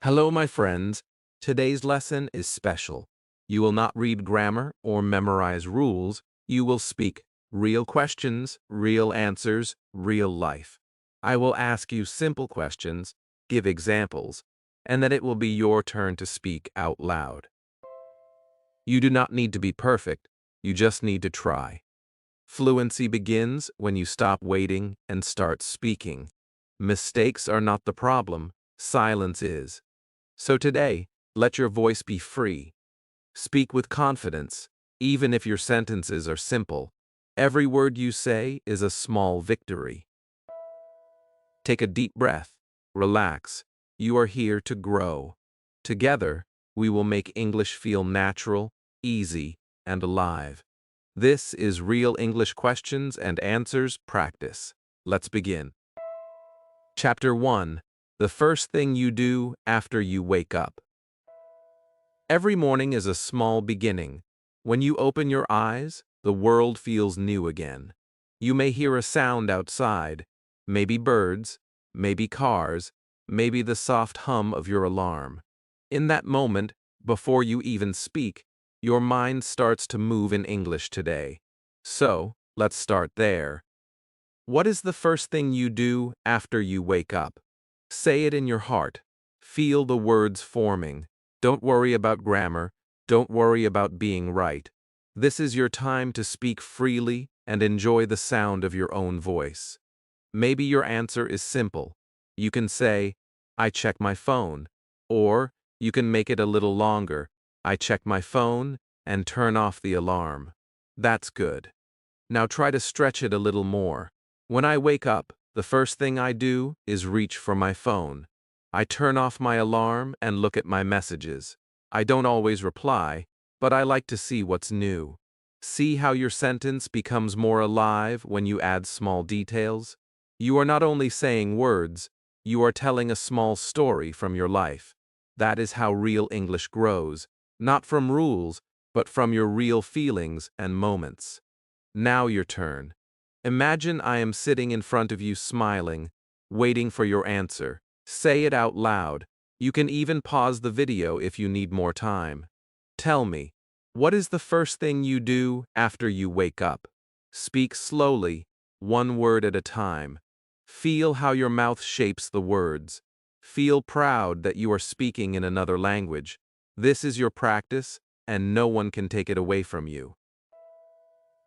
Hello, my friends. Today's lesson is special. You will not read grammar or memorize rules. You will speak real questions, real answers, real life. I will ask you simple questions, give examples, and then it will be your turn to speak out loud. You do not need to be perfect. You just need to try. Fluency begins when you stop waiting and start speaking. Mistakes are not the problem. Silence is. So today, let your voice be free. Speak with confidence, even if your sentences are simple. Every word you say is a small victory. Take a deep breath. Relax. You are here to grow. Together, we will make English feel natural, easy, and alive. This is Real English Questions and Answers Practice. Let's begin. Chapter 1. The first thing you do after you wake up. Every morning is a small beginning. When you open your eyes, the world feels new again. You may hear a sound outside, maybe birds, maybe cars, maybe the soft hum of your alarm. In that moment, before you even speak, your mind starts to move in English today. So, let's start there. What is the first thing you do after you wake up? Say it in your heart. Feel the words forming. Don't worry about grammar. Don't worry about being right. This is your time to speak freely and enjoy the sound of your own voice. Maybe your answer is simple. You can say, I check my phone. Or you can make it a little longer. I check my phone and turn off the alarm. That's good. Now try to stretch it a little more. When I wake up, the first thing I do is reach for my phone. I turn off my alarm and look at my messages. I don't always reply, but I like to see what's new. See how your sentence becomes more alive when you add small details? You are not only saying words, you are telling a small story from your life. That is how real English grows, not from rules, but from your real feelings and moments. Now your turn. Imagine I am sitting in front of you smiling, waiting for your answer. Say it out loud. You can even pause the video if you need more time. Tell me, what is the first thing you do after you wake up? Speak slowly, one word at a time. Feel how your mouth shapes the words. Feel proud that you are speaking in another language. This is your practice, and no one can take it away from you.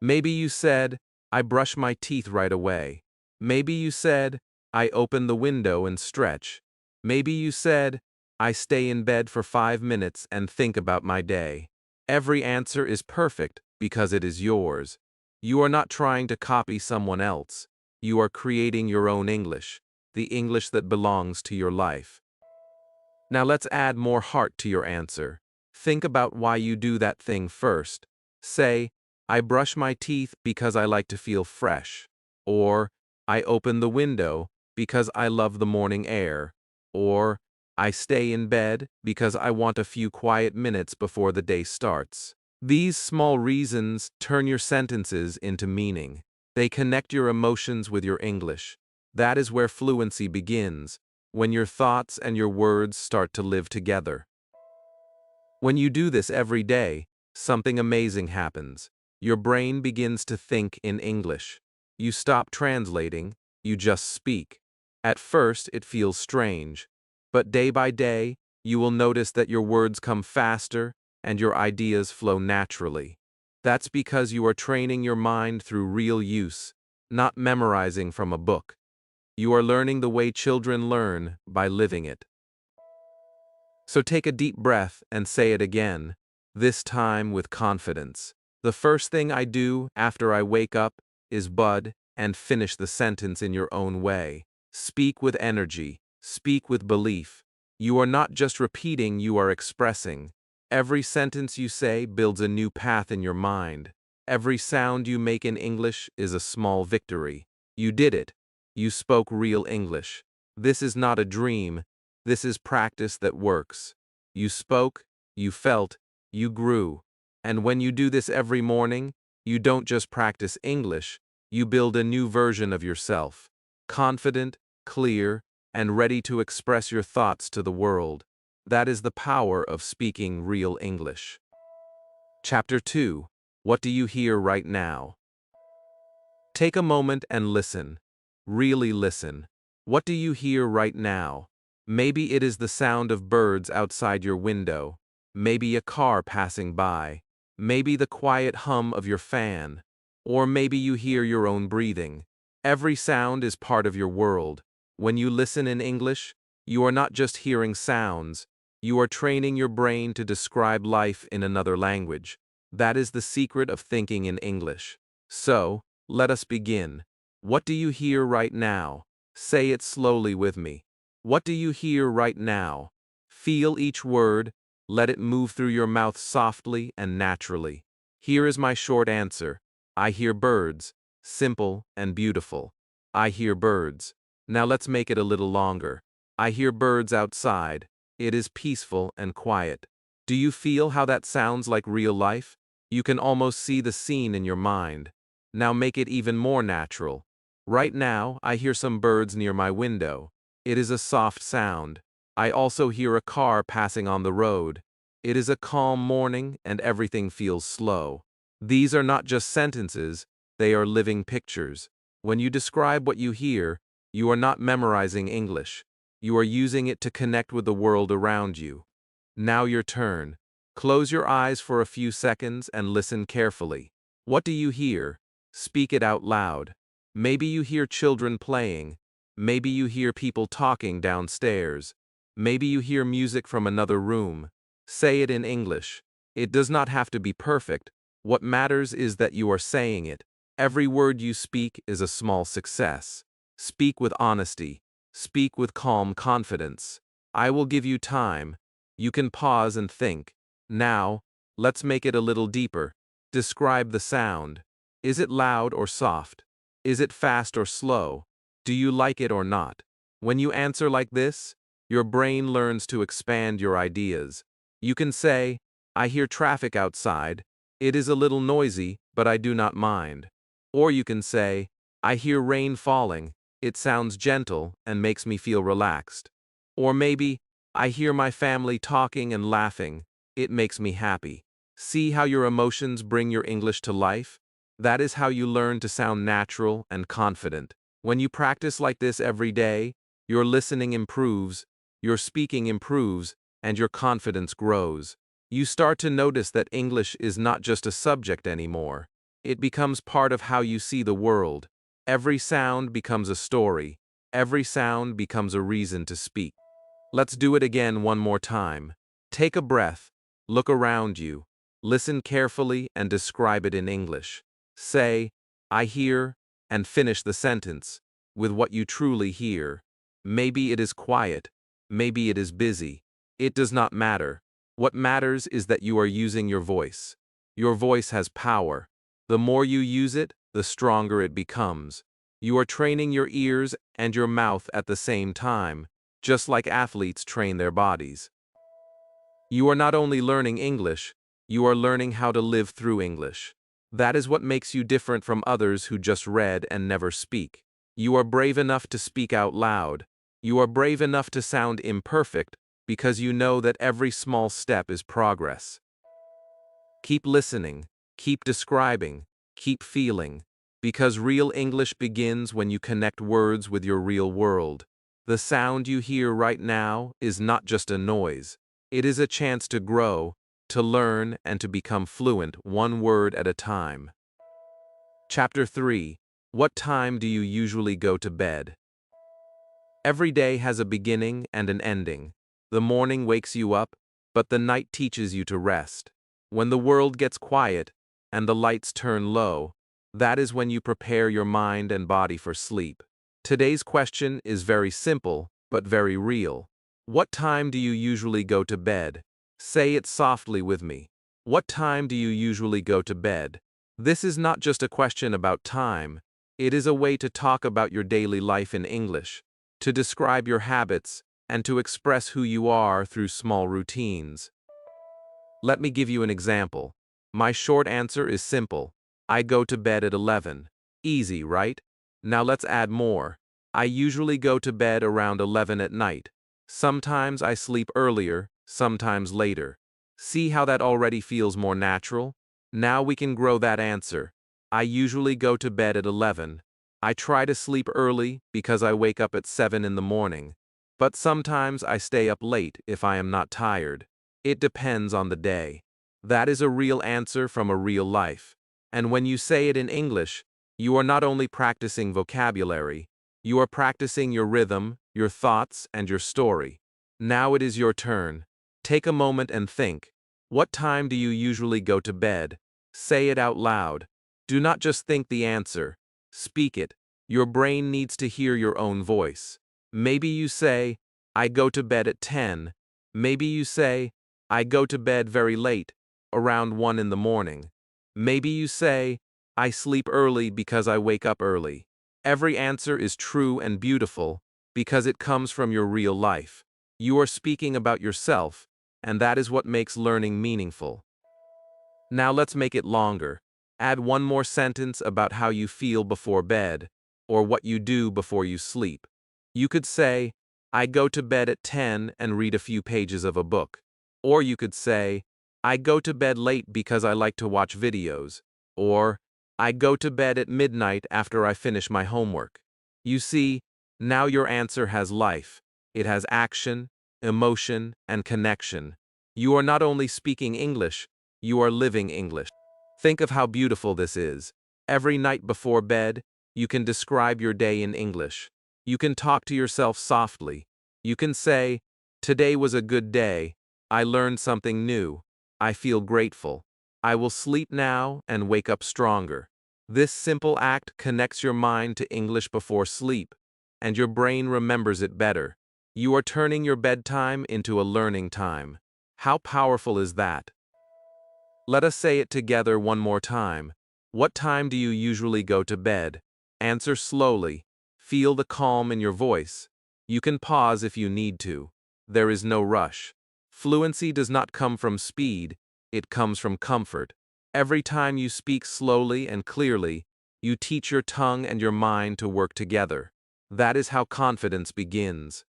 Maybe you said, I brush my teeth right away. Maybe you said, I open the window and stretch. Maybe you said, I stay in bed for 5 minutes and think about my day. Every answer is perfect because it is yours. You are not trying to copy someone else. You are creating your own English, the English that belongs to your life. Now let's add more heart to your answer. Think about why you do that thing first. Say, I brush my teeth because I like to feel fresh. Or, I open the window because I love the morning air. Or, I stay in bed because I want a few quiet minutes before the day starts. These small reasons turn your sentences into meaning. They connect your emotions with your English. That is where fluency begins, when your thoughts and your words start to live together. When you do this every day, something amazing happens. Your brain begins to think in English. You stop translating, you just speak. At first, it feels strange, but day by day, you will notice that your words come faster and your ideas flow naturally. That's because you are training your mind through real use, not memorizing from a book. You are learning the way children learn by living it. So take a deep breath and say it again, this time with confidence. The first thing I do after I wake up is bud and finish the sentence in your own way. Speak with energy. Speak with belief. You are not just repeating, you are expressing. Every sentence you say builds a new path in your mind. Every sound you make in English is a small victory. You did it. You spoke real English. This is not a dream. This is practice that works. You spoke, you felt, you grew. And when you do this every morning, you don't just practice English, you build a new version of yourself. Confident, clear, and ready to express your thoughts to the world. That is the power of speaking real English. Chapter 2. What do you hear right now? Take a moment and listen. Really listen. What do you hear right now? Maybe it is the sound of birds outside your window. Maybe a car passing by. Maybe the quiet hum of your fan. Or maybe you hear your own breathing. Every sound is part of your world. When you listen in English, you are not just hearing sounds. You are training your brain to describe life in another language. That is the secret of thinking in English. So, let us begin. What do you hear right now? Say it slowly with me. What do you hear right now? Feel each word. Let it move through your mouth softly and naturally. Here is my short answer. I hear birds. Simple and beautiful. I hear birds. Now let's make it a little longer. I hear birds outside. It is peaceful and quiet. Do you feel how that sounds like real life? You can almost see the scene in your mind. Now make it even more natural. Right now, I hear some birds near my window. It is a soft sound. I also hear a car passing on the road. It is a calm morning and everything feels slow. These are not just sentences, they are living pictures. When you describe what you hear, you are not memorizing English. You are using it to connect with the world around you. Now your turn. Close your eyes for a few seconds and listen carefully. What do you hear? Speak it out loud. Maybe you hear children playing. Maybe you hear people talking downstairs. Maybe you hear music from another room. Say it in English. It does not have to be perfect. What matters is that you are saying it. Every word you speak is a small success. Speak with honesty. Speak with calm confidence. I will give you time. You can pause and think. Now, let's make it a little deeper. Describe the sound. Is it loud or soft? Is it fast or slow? Do you like it or not? When you answer like this, your brain learns to expand your ideas. You can say, I hear traffic outside. It is a little noisy, but I do not mind. Or you can say, I hear rain falling. It sounds gentle and makes me feel relaxed. Or maybe, I hear my family talking and laughing. It makes me happy. See how your emotions bring your English to life? That is how you learn to sound natural and confident. When you practice like this every day, your listening improves, your speaking improves, and your confidence grows. You start to notice that English is not just a subject anymore. It becomes part of how you see the world. Every sound becomes a story. Every sound becomes a reason to speak. Let's do it again one more time. Take a breath. Look around you. Listen carefully and describe it in English. Say, I hear, and finish the sentence with what you truly hear. Maybe it is quiet. Maybe it is busy. It does not matter. What matters is that you are using your voice. Your voice has power. The more you use it, the stronger it becomes. You are training your ears and your mouth at the same time, just like athletes train their bodies. You are not only learning English, you are learning how to live through English. That is what makes you different from others who just read and never speak. You are brave enough to speak out loud. You are brave enough to sound imperfect because you know that every small step is progress. Keep listening, keep describing, keep feeling, because real English begins when you connect words with your real world. The sound you hear right now is not just a noise. It is a chance to grow, to learn, and to become fluent one word at a time. Chapter 3. What time do you usually go to bed? Every day has a beginning and an ending. The morning wakes you up, but the night teaches you to rest. When the world gets quiet and the lights turn low, that is when you prepare your mind and body for sleep. Today's question is very simple, but very real. What time do you usually go to bed? Say it softly with me. What time do you usually go to bed? This is not just a question about time. It is a way to talk about your daily life in English, to describe your habits, and to express who you are through small routines. Let me give you an example. My short answer is simple. I go to bed at 11. Easy, right? Now let's add more. I usually go to bed around 11 at night. Sometimes I sleep earlier, sometimes later. See how that already feels more natural? Now we can grow that answer. I usually go to bed at 11. I try to sleep early because I wake up at 7 in the morning. But sometimes I stay up late if I am not tired. It depends on the day. That is a real answer from a real life. And when you say it in English, you are not only practicing vocabulary, you are practicing your rhythm, your thoughts, and your story. Now it is your turn. Take a moment and think. What time do you usually go to bed? Say it out loud. Do not just think the answer. Speak it. Your brain needs to hear your own voice. Maybe you say, I go to bed at 10. Maybe you say, I go to bed very late, around 1 in the morning. Maybe you say, I sleep early because I wake up early. Every answer is true and beautiful because it comes from your real life. You are speaking about yourself, and that is what makes learning meaningful. Now let's make it longer. Add one more sentence about how you feel before bed, or what you do before you sleep. You could say, I go to bed at 10 and read a few pages of a book. Or you could say, I go to bed late because I like to watch videos. Or, I go to bed at midnight after I finish my homework. You see, now your answer has life. It has action, emotion, and connection. You are not only speaking English, you are living English. Think of how beautiful this is. Every night before bed, you can describe your day in English. You can talk to yourself softly. You can say, today was a good day. I learned something new. I feel grateful. I will sleep now and wake up stronger. This simple act connects your mind to English before sleep, and your brain remembers it better. You are turning your bedtime into a learning time. How powerful is that? Let us say it together one more time. What time do you usually go to bed? Answer slowly. Feel the calm in your voice. You can pause if you need to. There is no rush. Fluency does not come from speed, it comes from comfort. Every time you speak slowly and clearly, you teach your tongue and your mind to work together. That is how confidence begins.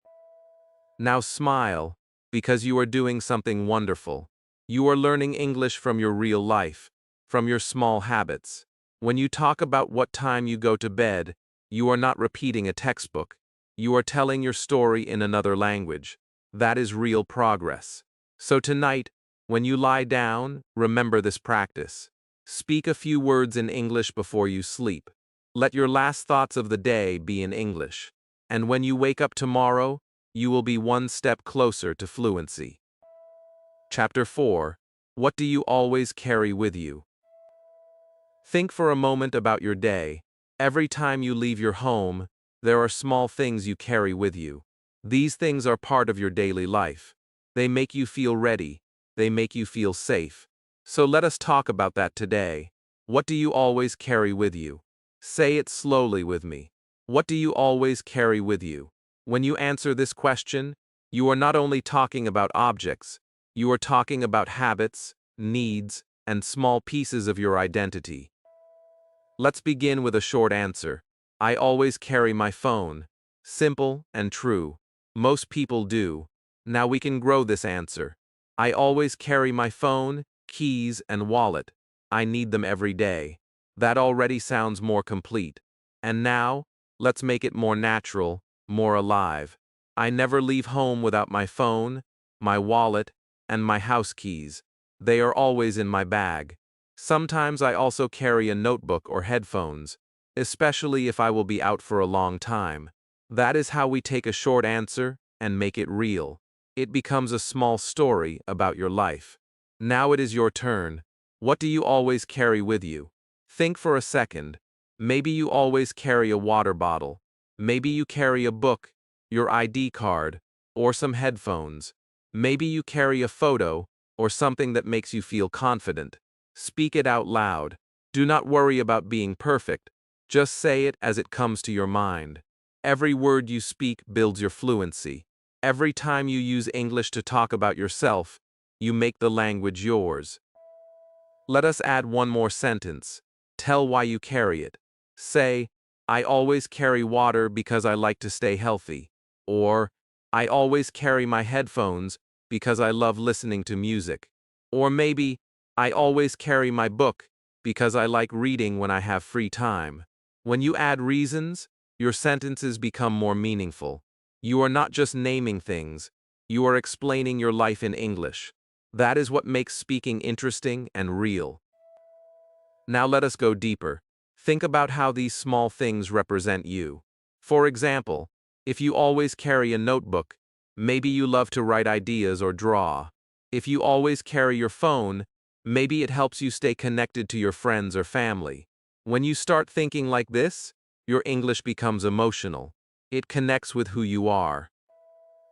Now smile, because you are doing something wonderful. You are learning English from your real life, from your small habits. When you talk about what time you go to bed, you are not repeating a textbook. You are telling your story in another language. That is real progress. So tonight, when you lie down, remember this practice. Speak a few words in English before you sleep. Let your last thoughts of the day be in English. And when you wake up tomorrow, you will be one step closer to fluency. Chapter 4. What do you always carry with you? Think for a moment about your day. Every time you leave your home, there are small things you carry with you. These things are part of your daily life. They make you feel ready. They make you feel safe. So let us talk about that today. What do you always carry with you? Say it slowly with me. What do you always carry with you? When you answer this question, you are not only talking about objects, you are talking about habits, needs, and small pieces of your identity. Let's begin with a short answer. I always carry my phone. Simple and true. Most people do. Now we can grow this answer. I always carry my phone, keys, and wallet. I need them every day. That already sounds more complete. And now, let's make it more natural, more alive. I never leave home without my phone, my wallet, and my house keys. They are always in my bag. Sometimes I also carry a notebook or headphones, especially if I will be out for a long time. That is how we take a short answer and make it real. It becomes a small story about your life. Now it is your turn. What do you always carry with you? Think for a second. Maybe you always carry a water bottle. Maybe you carry a book, your ID card, or some headphones. Maybe you carry a photo or something that makes you feel confident. Speak it out loud. Do not worry about being perfect. Just say it as it comes to your mind. Every word you speak builds your fluency. Every time you use English to talk about yourself, you make the language yours. Let us add one more sentence. Tell why you carry it. Say, I always carry water because I like to stay healthy. Or, I always carry my headphones because I love listening to music. Or maybe, I always carry my book because I like reading when I have free time. When you add reasons, your sentences become more meaningful. You are not just naming things, you are explaining your life in English. That is what makes speaking interesting and real. Now let us go deeper. Think about how these small things represent you. For example, if you always carry a notebook, maybe you love to write ideas or draw. If you always carry your phone, maybe it helps you stay connected to your friends or family. When you start thinking like this, your English becomes emotional. It connects with who you are.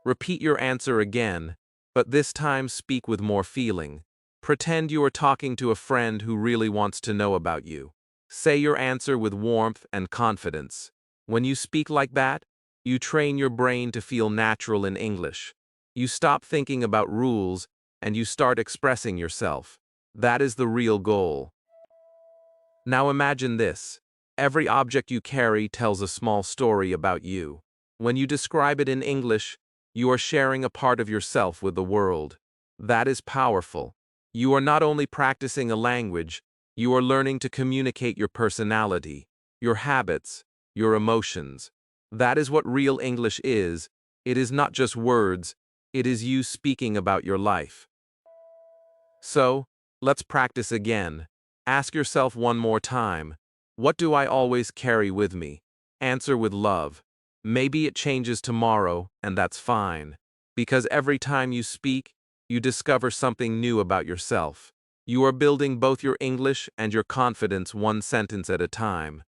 Repeat your answer again, but this time speak with more feeling. Pretend you are talking to a friend who really wants to know about you. Say your answer with warmth and confidence. When you speak like that, you train your brain to feel natural in English. You stop thinking about rules and you start expressing yourself. That is the real goal. Now imagine this. Every object you carry tells a small story about you. When you describe it in English, you are sharing a part of yourself with the world. That is powerful. You are not only practicing a language, you are learning to communicate your personality, your habits, your emotions. That is what real English is. It is not just words, it is you speaking about your life. So, let's practice again. Ask yourself one more time, what do I always carry with me? Answer with love. Maybe it changes tomorrow, and that's fine. Because every time you speak, you discover something new about yourself. You are building both your English and your confidence one sentence at a time.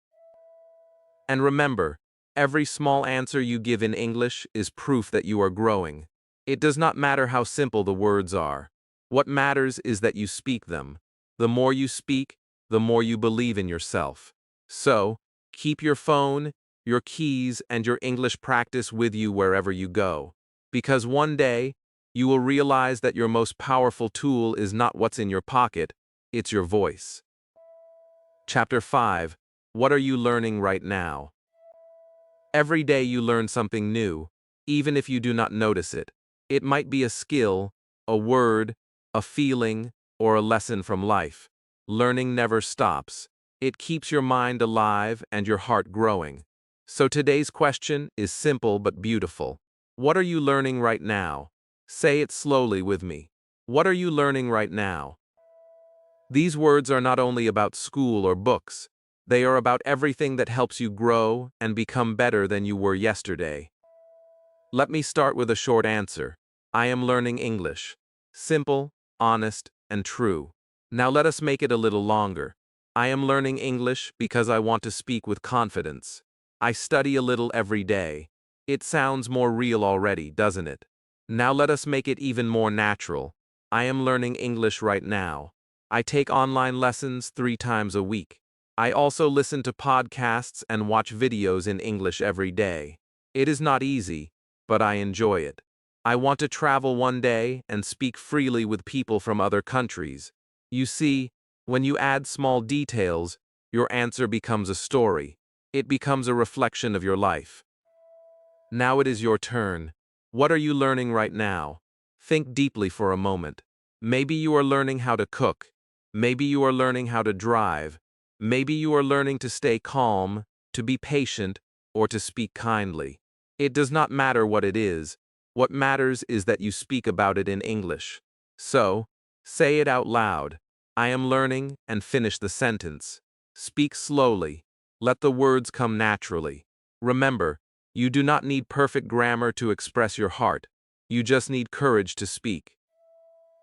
And remember, every small answer you give in English is proof that you are growing. It does not matter how simple the words are. What matters is that you speak them. The more you speak, the more you believe in yourself. So, keep your phone, your keys, and your English practice with you wherever you go. Because one day, you will realize that your most powerful tool is not what's in your pocket, it's your voice. Chapter 5. What are you learning right now? Every day you learn something new, even if you do not notice it. It might be a skill, a word, a feeling, or a lesson from life. Learning never stops. It keeps your mind alive and your heart growing. So today's question is simple but beautiful. What are you learning right now? Say it slowly with me. What are you learning right now? These words are not only about school or books. They are about everything that helps you grow and become better than you were yesterday. Let me start with a short answer. I am learning English. Simple, honest, and true. Now let us make it a little longer. I am learning English because I want to speak with confidence. I study a little every day. It sounds more real already, doesn't it? Now let us make it even more natural. I am learning English right now. I take online lessons 3 times a week. I also listen to podcasts and watch videos in English every day. It is not easy, but I enjoy it. I want to travel one day and speak freely with people from other countries. You see, when you add small details, your answer becomes a story. It becomes a reflection of your life. Now it is your turn. What are you learning right now? Think deeply for a moment. Maybe you are learning how to cook. Maybe you are learning how to drive. Maybe you are learning to stay calm, to be patient, or to speak kindly. It does not matter what it is. What matters is that you speak about it in English. So, say it out loud. I am learning, and finish the sentence. Speak slowly. Let the words come naturally. Remember, you do not need perfect grammar to express your heart. You just need courage to speak.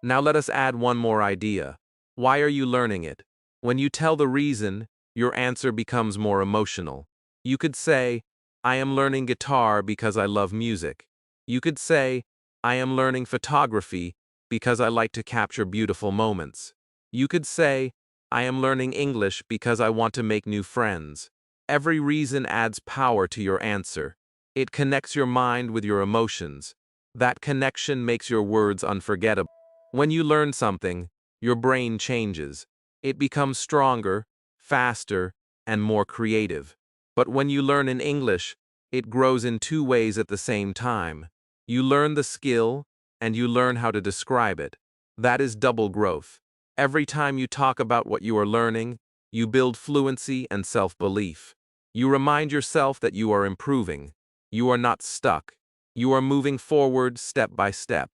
Now let us add one more idea. Why are you learning it? When you tell the reason, your answer becomes more emotional. You could say, I am learning guitar because I love music. You could say, I am learning photography because I like to capture beautiful moments. You could say, I am learning English because I want to make new friends. Every reason adds power to your answer. It connects your mind with your emotions. That connection makes your words unforgettable. When you learn something, your brain changes. It becomes stronger, faster, and more creative. But when you learn in English, it grows in 2 ways at the same time. You learn the skill, and you learn how to describe it. That is double growth. Every time you talk about what you are learning, you build fluency and self-belief. You remind yourself that you are improving. You are not stuck. You are moving forward step by step.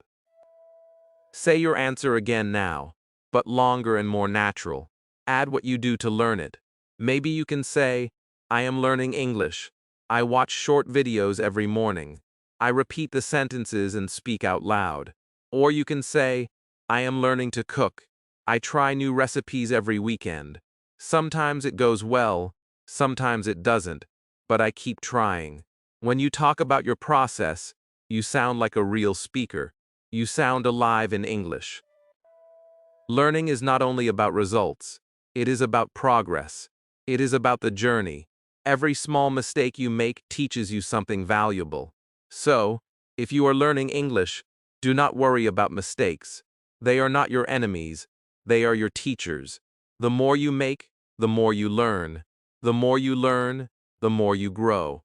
Say your answer again now, but longer and more natural. Add what you do to learn it. Maybe you can say, I am learning English. I watch short videos every morning. I repeat the sentences and speak out loud. Or you can say, I am learning to cook. I try new recipes every weekend. Sometimes it goes well, sometimes it doesn't, but I keep trying. When you talk about your process, you sound like a real speaker. You sound alive in English. Learning is not only about results, it is about progress. It is about the journey. Every small mistake you make teaches you something valuable. So, if you are learning English, do not worry about mistakes. They are not your enemies, they are your teachers. The more you make, the more you learn. The more you learn, the more you grow.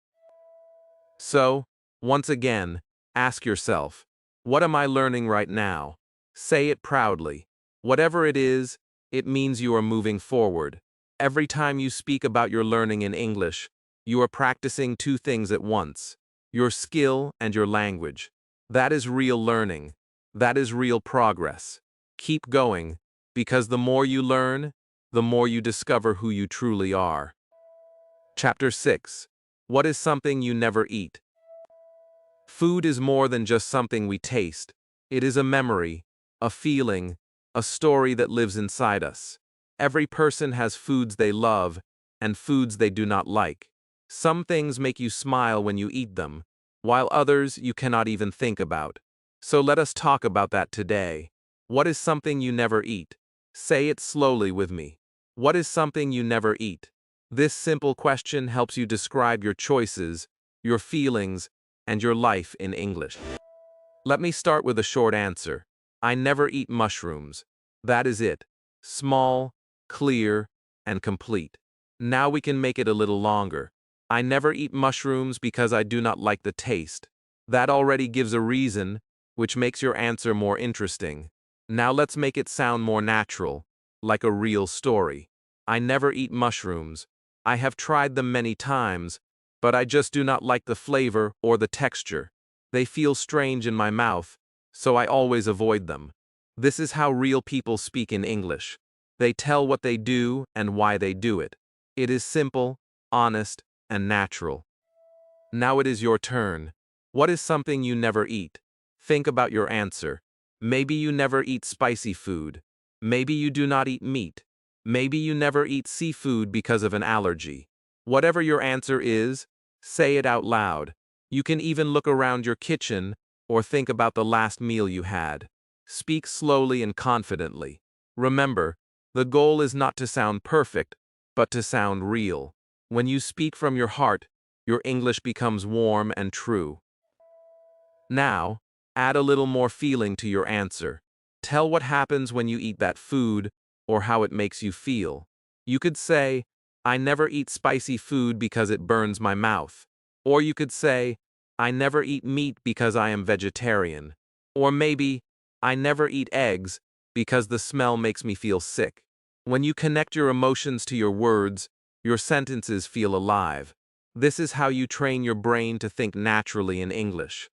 So, once again, ask yourself, what am I learning right now? Say it proudly. Whatever it is, it means you are moving forward. Every time you speak about your learning in English, you are practicing two things at once: your skill and your language. That is real learning. That is real progress. Keep going, because the more you learn, the more you discover who you truly are. Chapter 6. What is something you never eat? Food is more than just something we taste. It is a memory, a feeling, a story that lives inside us. Every person has foods they love and foods they do not like. Some things make you smile when you eat them, while others you cannot even think about. So let us talk about that today. What is something you never eat? Say it slowly with me. What is something you never eat? This simple question helps you describe your choices, your feelings, and your life in English. Let me start with a short answer. I never eat mushrooms. That is it. Small, clear, and complete. Now we can make it a little longer. I never eat mushrooms because I do not like the taste. That already gives a reason, which makes your answer more interesting. Now let's make it sound more natural, like a real story. I never eat mushrooms. I have tried them many times, but I just do not like the flavor or the texture. They feel strange in my mouth, so I always avoid them. This is how real people speak in English. They tell what they do and why they do it. It is simple, honest, and natural. Now it is your turn. What is something you never eat? Think about your answer. Maybe you never eat spicy food. Maybe you do not eat meat. Maybe you never eat seafood because of an allergy. Whatever your answer is, say it out loud. You can even look around your kitchen or think about the last meal you had. Speak slowly and confidently. Remember, the goal is not to sound perfect, but to sound real. When you speak from your heart, your English becomes warm and true. Now, add a little more feeling to your answer. Tell what happens when you eat that food or how it makes you feel. You could say, I never eat spicy food because it burns my mouth. Or you could say, I never eat meat because I am vegetarian. Or maybe, I never eat eggs because the smell makes me feel sick. When you connect your emotions to your words, your sentences feel alive. This is how you train your brain to think naturally in English.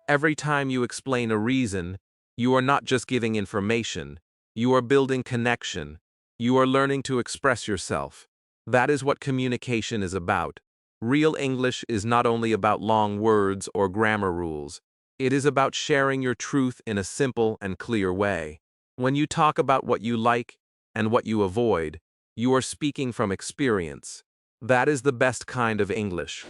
Every time you explain a reason, you are not just giving information, you are building connection. You are learning to express yourself. That is what communication is about. Real English is not only about long words or grammar rules. It is about sharing your truth in a simple and clear way. When you talk about what you like and what you avoid, you are speaking from experience. That is the best kind of English.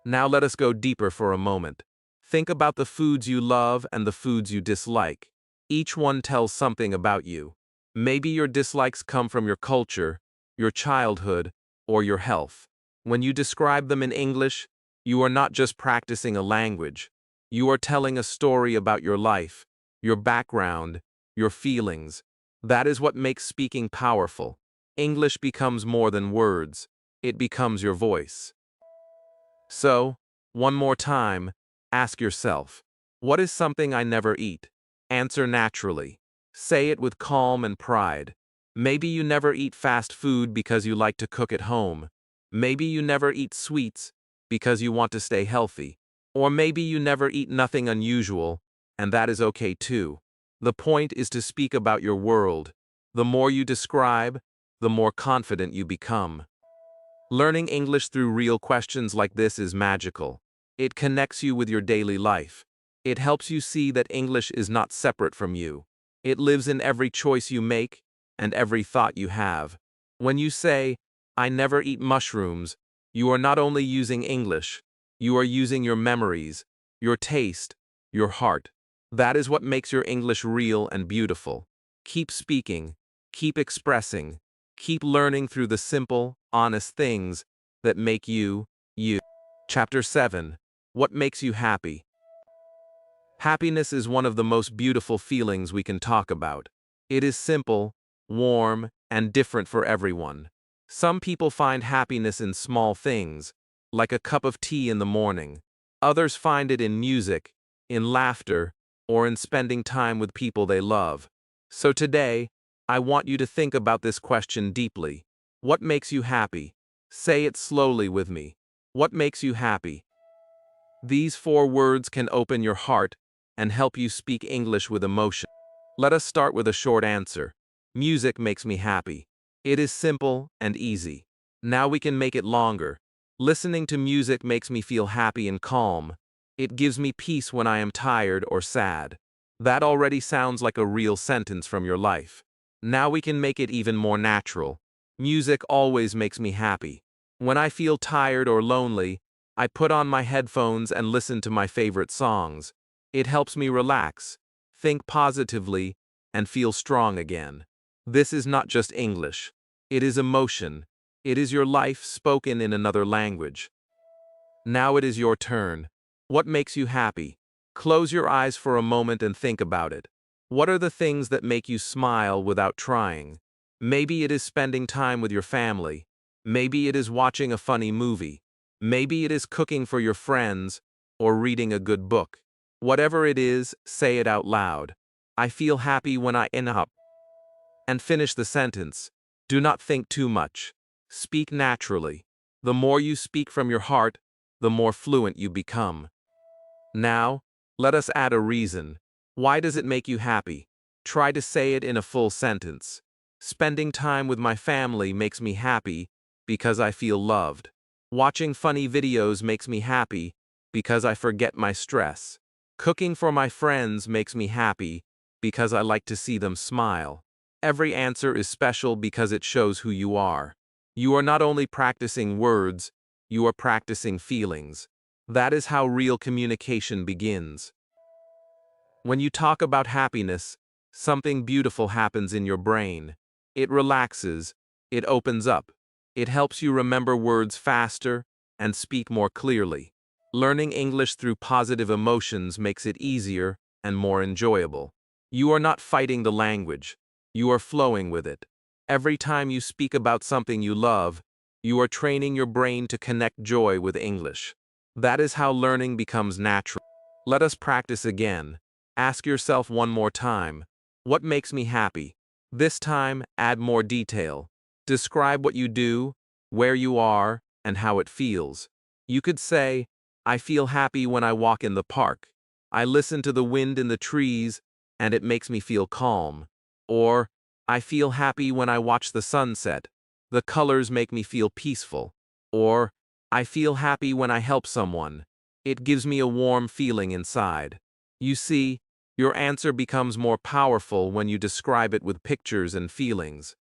Now let us go deeper for a moment. Think about the foods you love and the foods you dislike. Each one tells something about you. Maybe your dislikes come from your culture, your childhood, or your health. When you describe them in English, you are not just practicing a language. You are telling a story about your life, your background, your feelings. That is what makes speaking powerful. English becomes more than words. It becomes your voice. So, one more time, ask yourself, What is something I never eat? Answer naturally. Say it with calm and pride. Maybe you never eat fast food because you like to cook at home. Maybe you never eat sweets because you want to stay healthy. Or maybe you never eat nothing unusual, and that is okay too. The point is to speak about your world. The more you describe, the more confident you become. Learning English through real questions like this is magical. It connects you with your daily life. It helps you see that English is not separate from you. It lives in every choice you make and every thought you have. When you say, "I never eat mushrooms," you are not only using English, you are using your memories, your taste, your heart. That is what makes your English real and beautiful. Keep speaking, keep expressing, keep learning through the simple, honest things that make you, you. Chapter 7. What makes you happy? Happiness is one of the most beautiful feelings we can talk about. It is simple, warm, and different for everyone. Some people find happiness in small things, like a cup of tea in the morning. Others find it in music, in laughter, or in spending time with people they love. So today, I want you to think about this question deeply. What makes you happy? Say it slowly with me. What makes you happy? These 4 words can open your heart and help you speak English with emotion. Let us start with a short answer. Music makes me happy. It is simple and easy. Now we can make it longer. Listening to music makes me feel happy and calm. It gives me peace when I am tired or sad. That already sounds like a real sentence from your life. Now we can make it even more natural. Music always makes me happy. When I feel tired or lonely, I put on my headphones and listen to my favorite songs. It helps me relax, think positively, and feel strong again. This is not just English. It is emotion. It is your life spoken in another language. Now it is your turn. What makes you happy? Close your eyes for a moment and think about it. What are the things that make you smile without trying? Maybe it is spending time with your family. Maybe it is watching a funny movie. Maybe it is cooking for your friends or reading a good book. Whatever it is, say it out loud. I feel happy when I end up. And finish the sentence. Do not think too much. Speak naturally. The more you speak from your heart, the more fluent you become. Now, let us add a reason. Why does it make you happy? Try to say it in a full sentence. Spending time with my family makes me happy because I feel loved. Watching funny videos makes me happy because I forget my stress. Cooking for my friends makes me happy because I like to see them smile. Every answer is special because it shows who you are. You are not only practicing words, you are practicing feelings. That is how real communication begins. When you talk about happiness, something beautiful happens in your brain. It relaxes, it opens up, it helps you remember words faster and speak more clearly. Learning English through positive emotions makes it easier and more enjoyable. You are not fighting the language, you are flowing with it. Every time you speak about something you love, you are training your brain to connect joy with English. That is how learning becomes natural. Let us practice again. Ask yourself one more time, what makes me happy? This time, add more detail. Describe what you do, where you are, and how it feels. You could say, I feel happy when I walk in the park. I listen to the wind in the trees, and it makes me feel calm. Or, I feel happy when I watch the sunset. The colors make me feel peaceful. Or, I feel happy when I help someone. It gives me a warm feeling inside. You see, your answer becomes more powerful when you describe it with pictures and feelings.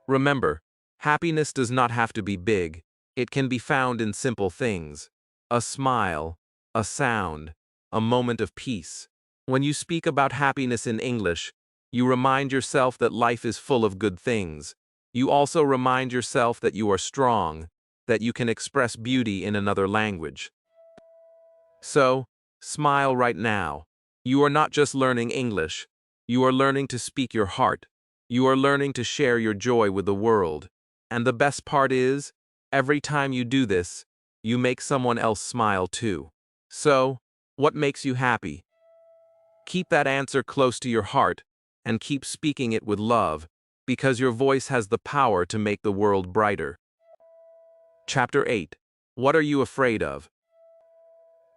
Remember, happiness does not have to be big. It can be found in simple things. A smile, a sound, a moment of peace. When you speak about happiness in English, you remind yourself that life is full of good things. You also remind yourself that you are strong, that you can express beauty in another language. So, smile right now. You are not just learning English. You are learning to speak your heart. You are learning to share your joy with the world. And the best part is, every time you do this, you make someone else smile too. So, What makes you happy? Keep that answer close to your heart and keep speaking it with love, because your voice has the power to make the world brighter. Chapter 8. What are you afraid of?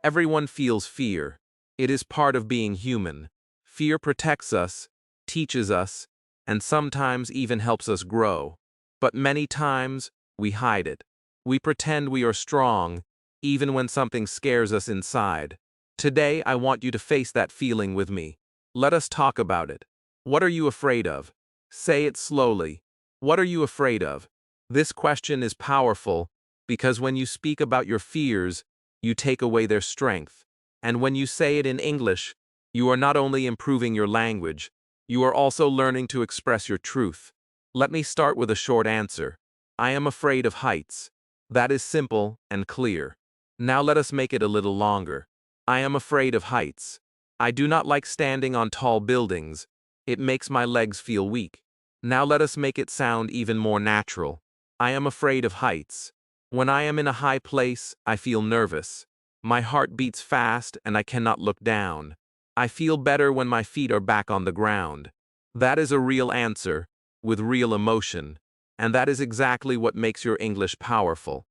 Everyone feels fear. It is part of being human. Fear protects us, teaches us, and sometimes even helps us grow. But many times, we hide it. We pretend we are strong, even when something scares us inside. Today, I want you to face that feeling with me. Let us talk about it. What are you afraid of? Say it slowly. What are you afraid of? This question is powerful because when you speak about your fears, you take away their strength. And when you say it in English, you are not only improving your language, you are also learning to express your truth. Let me start with a short answer. I am afraid of heights. That is simple and clear. Now let us make it a little longer. I am afraid of heights. I do not like standing on tall buildings. It makes my legs feel weak. Now let us make it sound even more natural. I am afraid of heights. When I am in a high place, I feel nervous. My heart beats fast and I cannot look down. I feel better when my feet are back on the ground. That is a real answer, with real emotion, and that is exactly what makes your English powerful.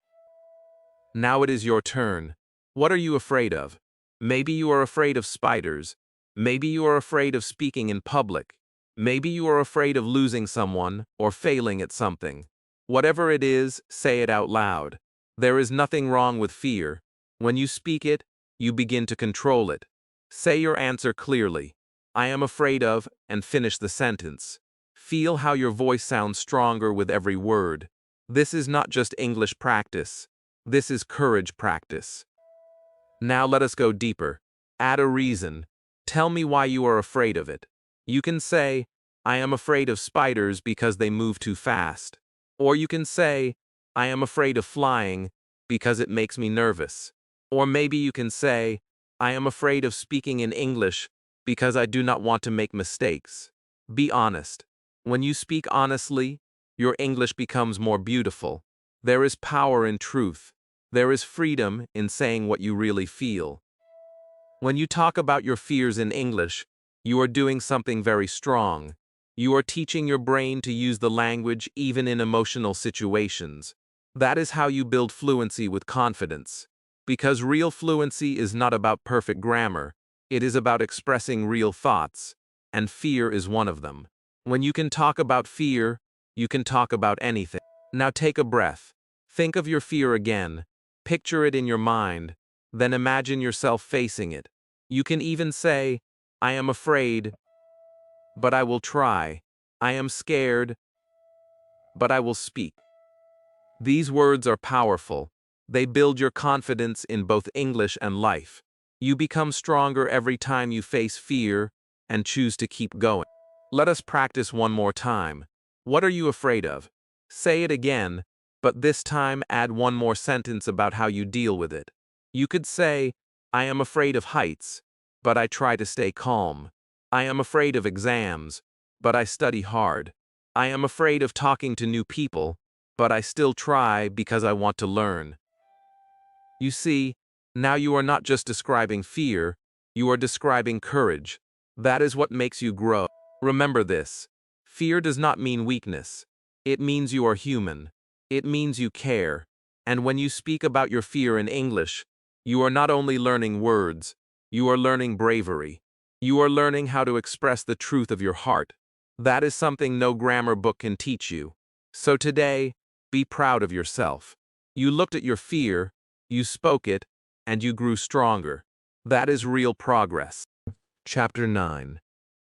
Now it is your turn. What are you afraid of? Maybe you are afraid of spiders. Maybe you are afraid of speaking in public. Maybe you are afraid of losing someone or failing at something. Whatever it is, say it out loud. There is nothing wrong with fear. When you speak it, you begin to control it. Say your answer clearly. I am afraid of, and finish the sentence. Feel how your voice sounds stronger with every word. This is not just English practice. This is courage practice. Now let us go deeper. Add a reason. Tell me why you are afraid of it. You can say, I am afraid of spiders because they move too fast. Or you can say, I am afraid of flying because it makes me nervous. Or maybe you can say, I am afraid of speaking in English because I do not want to make mistakes. Be honest. When you speak honestly, your English becomes more beautiful. There is power in truth. There is freedom in saying what you really feel. When you talk about your fears in English, you are doing something very strong. You are teaching your brain to use the language even in emotional situations. That is how you build fluency with confidence. Because real fluency is not about perfect grammar, it is about expressing real thoughts, and fear is one of them. When you can talk about fear, you can talk about anything. Now take a breath. Think of your fear again. Picture it in your mind, then imagine yourself facing it. You can even say, I am afraid, but I will try. I am scared, but I will speak. These words are powerful. They build your confidence in both English and life. You become stronger every time you face fear and choose to keep going. Let us practice one more time. What are you afraid of? Say it again, but this time add one more sentence about how you deal with it. You could say, I am afraid of heights, but I try to stay calm. I am afraid of exams, but I study hard. I am afraid of talking to new people, but I still try because I want to learn. You see, now you are not just describing fear, you are describing courage. That is what makes you grow. Remember this. Fear does not mean weakness. It means you are human. It means you care. And when you speak about your fear in English, you are not only learning words, you are learning bravery. You are learning how to express the truth of your heart. That is something no grammar book can teach you. So today, be proud of yourself. You looked at your fear, you spoke it, and you grew stronger. That is real progress. Chapter 9.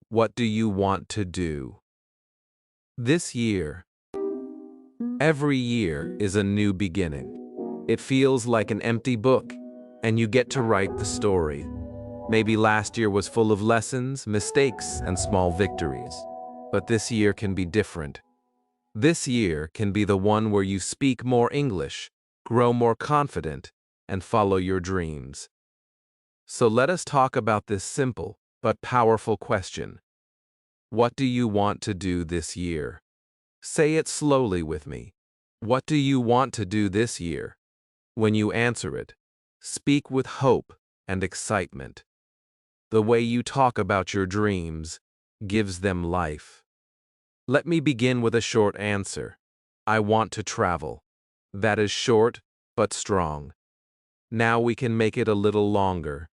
What do you want to do? This year, every year is a new beginning. It feels like an empty book, and you get to write the story. Maybe last year was full of lessons, mistakes, and small victories. But this year can be different. This year can be the one where you speak more English, grow more confident, and follow your dreams. So let us talk about this simple but powerful question. What do you want to do this year? Say it slowly with me. What do you want to do this year? When you answer it, speak with hope and excitement. The way you talk about your dreams gives them life. Let me begin with a short answer. I want to travel. That is short but strong. Now we can make it a little longer.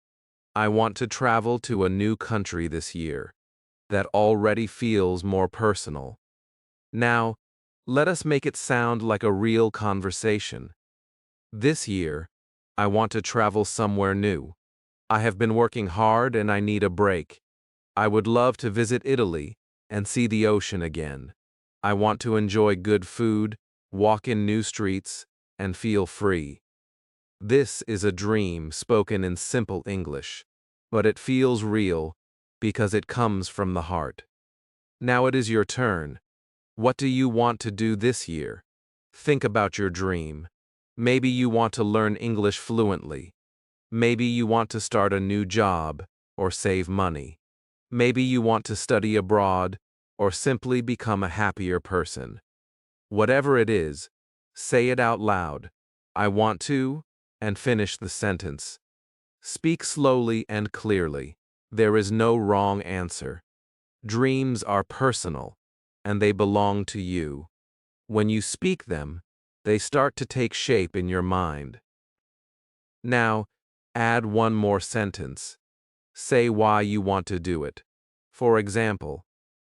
I want to travel to a new country this year. That already feels more personal. Now, let us make it sound like a real conversation. This year, I want to travel somewhere new. I have been working hard and I need a break. I would love to visit Italy and see the ocean again. I want to enjoy good food, walk in new streets, and feel free. This is a dream spoken in simple English, but it feels real because it comes from the heart. Now it is your turn. What do you want to do this year? Think about your dream. Maybe you want to learn English fluently. Maybe you want to start a new job or save money. Maybe you want to study abroad or simply become a happier person. Whatever it is, say it out loud. I want to, and finish the sentence. Speak slowly and clearly. There is no wrong answer. Dreams are personal, and they belong to you. When you speak them, they start to take shape in your mind. Now, add one more sentence. Say why you want to do it. For example,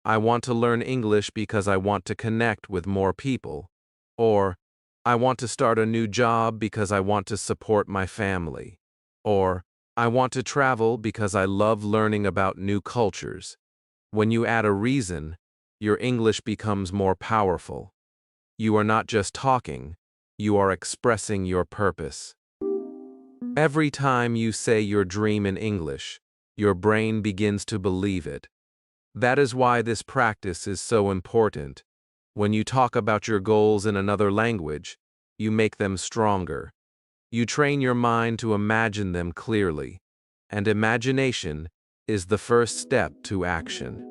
I want to learn English because I want to connect with more people. Or, I want to start a new job because I want to support my family. Or, I want to travel because I love learning about new cultures. When you add a reason, your English becomes more powerful. You are not just talking, you are expressing your purpose. Every time you say your dream in English, your brain begins to believe it. That is why this practice is so important. When you talk about your goals in another language, you make them stronger. You train your mind to imagine them clearly, and imagination is the first step to action.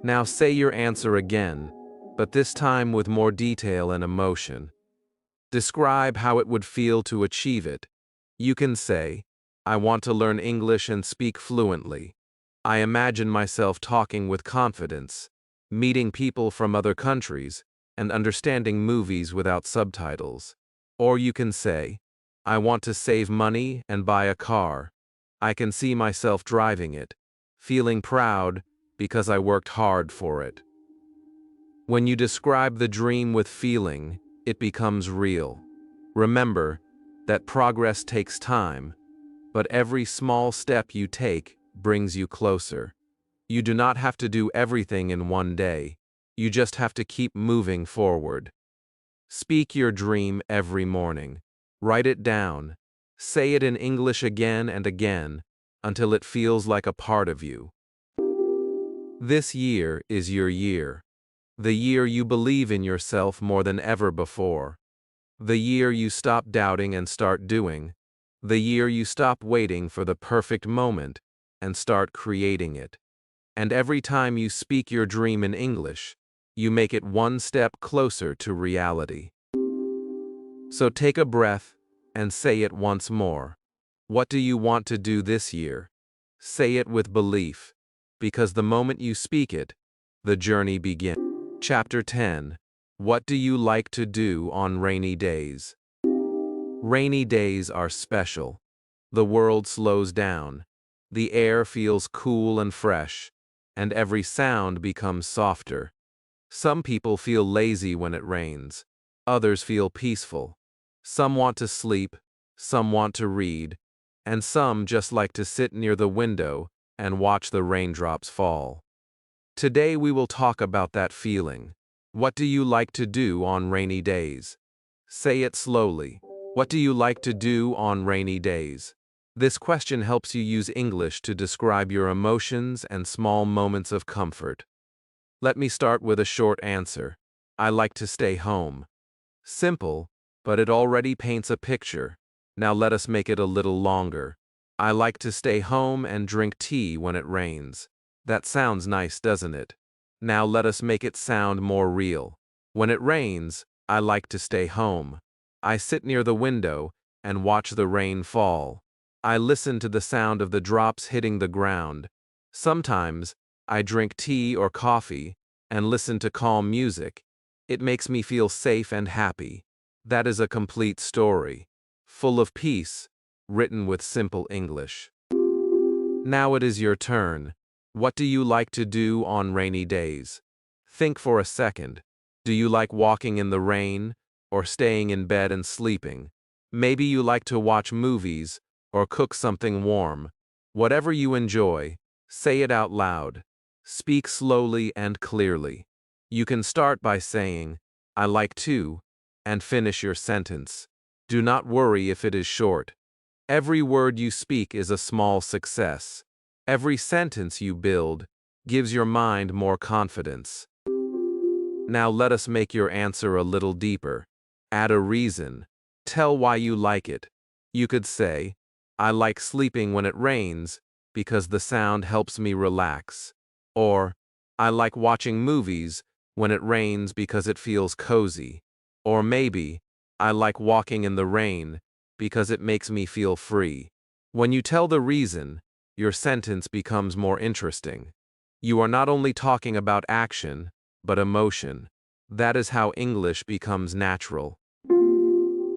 Now say your answer again, but this time with more detail and emotion. Describe how it would feel to achieve it. You can say, I want to learn English and speak fluently. I imagine myself talking with confidence, meeting people from other countries, and understanding movies without subtitles. Or you can say, I want to save money and buy a car. I can see myself driving it, feeling proud because I worked hard for it. When you describe the dream with feeling, it becomes real. Remember that progress takes time, but every small step you take brings you closer. You do not have to do everything in one day. You just have to keep moving forward. Speak your dream every morning. Write it down. Say it in English again and again until it feels like a part of you. This year is your year. The year you believe in yourself more than ever before. The year you stop doubting and start doing. The year you stop waiting for the perfect moment and start creating it. And every time you speak your dream in English, you make it one step closer to reality. So take a breath and say it once more. What do you want to do this year? Say it with belief, because the moment you speak it, the journey begins. Chapter 10. What do you like to do on rainy days? Rainy days are special. The world slows down. The air feels cool and fresh, and every sound becomes softer. Some people feel lazy when it rains. Others feel peaceful. Some want to sleep, some want to read, and some just like to sit near the window and watch the raindrops fall. Today we will talk about that feeling. What do you like to do on rainy days? Say it slowly. What do you like to do on rainy days? This question helps you use English to describe your emotions and small moments of comfort. Let me start with a short answer. I like to stay home. Simple, but it already paints a picture. Now let us make it a little longer. I like to stay home and drink tea when it rains. That sounds nice, doesn't it? Now let us make it sound more real. When it rains, I like to stay home. I sit near the window and watch the rain fall. I listen to the sound of the drops hitting the ground. Sometimes, I drink tea or coffee and listen to calm music. It makes me feel safe and happy. That is a complete story, full of peace, written with simple English. Now it is your turn. What do you like to do on rainy days? Think for a second. Do you like walking in the rain or staying in bed and sleeping? Maybe you like to watch movies or cook something warm. Whatever you enjoy, say it out loud. Speak slowly and clearly. You can start by saying, I like to, and finish your sentence. Do not worry if it is short. Every word you speak is a small success. Every sentence you build gives your mind more confidence. Now let us make your answer a little deeper. Add a reason. Tell why you like it. You could say, I like sleeping when it rains because the sound helps me relax. Or, I like watching movies when it rains because it feels cozy. Or maybe, I like walking in the rain because it makes me feel free. When you tell the reason, your sentence becomes more interesting. You are not only talking about action, but emotion. That is how English becomes natural.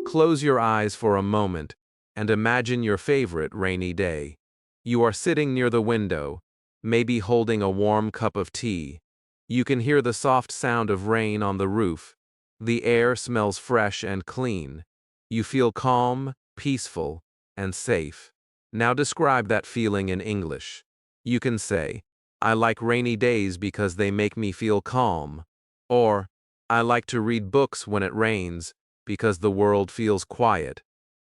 Close your eyes for a moment and imagine your favorite rainy day. You are sitting near the window, maybe holding a warm cup of tea. You can hear the soft sound of rain on the roof. The air smells fresh and clean. You feel calm, peaceful, and safe. Now describe that feeling in English. You can say, I like rainy days because they make me feel calm. Or, I like to read books when it rains because the world feels quiet.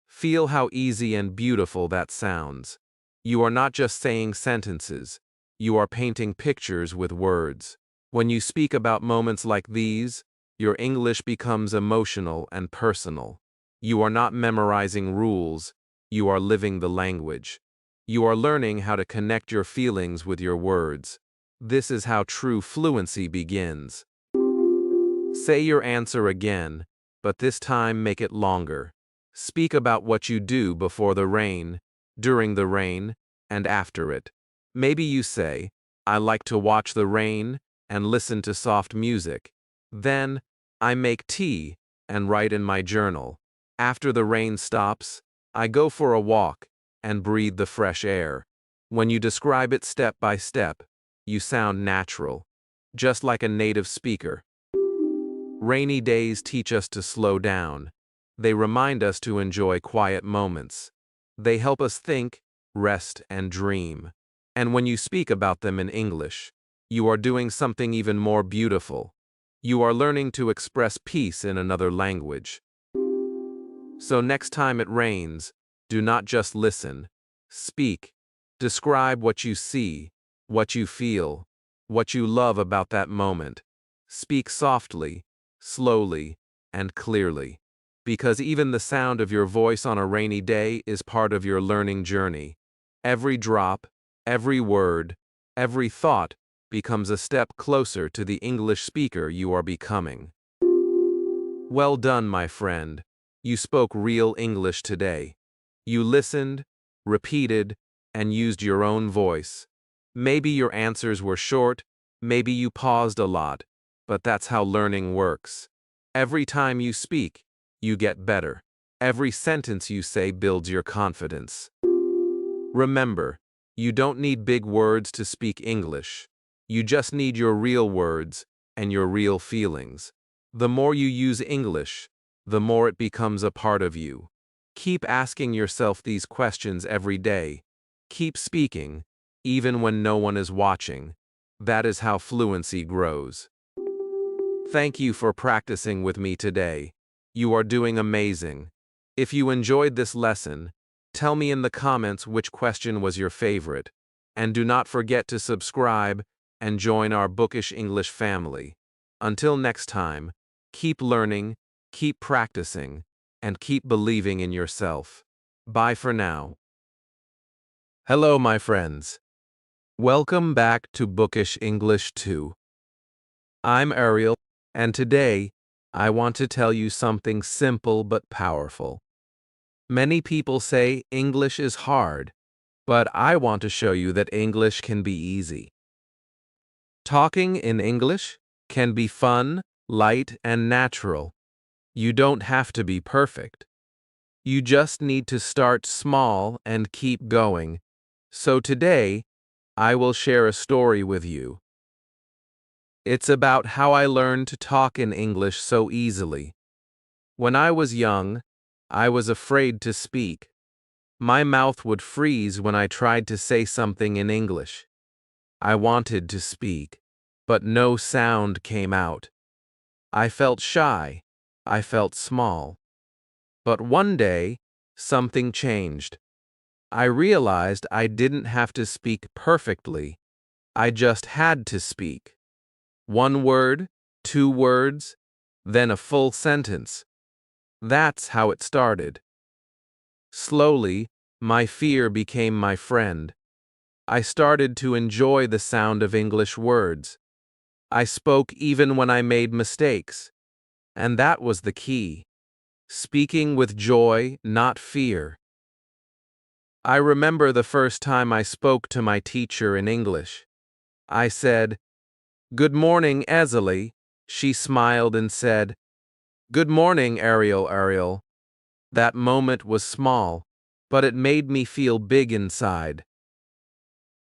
Feel how easy and beautiful that sounds. You are not just saying sentences, you are painting pictures with words. When you speak about moments like these, your English becomes emotional and personal. You are not memorizing rules, you are living the language. You are learning how to connect your feelings with your words. This is how true fluency begins. Say your answer again, but this time make it longer. Speak about what you do before the rain, during the rain, and after it. Maybe you say, I like to watch the rain and listen to soft music. Then, I make tea and write in my journal. After the rain stops, I go for a walk and breathe the fresh air. When you describe it step by step, you sound natural, just like a native speaker. Rainy days teach us to slow down. They remind us to enjoy quiet moments. They help us think, rest, and dream. And when you speak about them in English, you are doing something even more beautiful. You are learning to express peace in another language. So next time it rains, do not just listen. Speak. Describe what you see, what you feel, what you love about that moment. Speak softly, slowly, and clearly. Because even the sound of your voice on a rainy day is part of your learning journey. Every drop, every word, every thought becomes a step closer to the English speaker you are becoming. Well done, my friend. You spoke real English today. You listened, repeated, and used your own voice. Maybe your answers were short, maybe you paused a lot, but that's how learning works. Every time you speak, you get better. Every sentence you say builds your confidence. Remember, you don't need big words to speak English. You just need your real words and your real feelings. The more you use English, the more it becomes a part of you. Keep asking yourself these questions every day. Keep speaking, even when no one is watching. That is how fluency grows. Thank you for practicing with me today. You are doing amazing. If you enjoyed this lesson, tell me in the comments which question was your favorite. And do not forget to subscribe and join our Bookish English family. Until next time, keep learning, keep practicing, and keep believing in yourself. Bye for now. Hello, my friends. Welcome back to Bookish English 2. I'm Ariel, and today I want to tell you something simple but powerful. Many people say English is hard, but I want to show you that English can be easy. Talking in English can be fun, light, and natural. You don't have to be perfect. You just need to start small and keep going. So today, I will share a story with you. It's about how I learned to talk in English so easily. When I was young, I was afraid to speak. My mouth would freeze when I tried to say something in English. I wanted to speak, but no sound came out. I felt shy. I felt small. But one day, something changed. I realized I didn't have to speak perfectly. I just had to speak. One word, two words, then a full sentence. That's how it started. Slowly, my fear became my friend. I started to enjoy the sound of English words. I spoke even when I made mistakes. And that was the key. Speaking with joy, not fear. I remember the first time I spoke to my teacher in English. I said, "Good morning, Esley." She smiled and said, "Good morning, Ariel." That moment was small, but it made me feel big inside.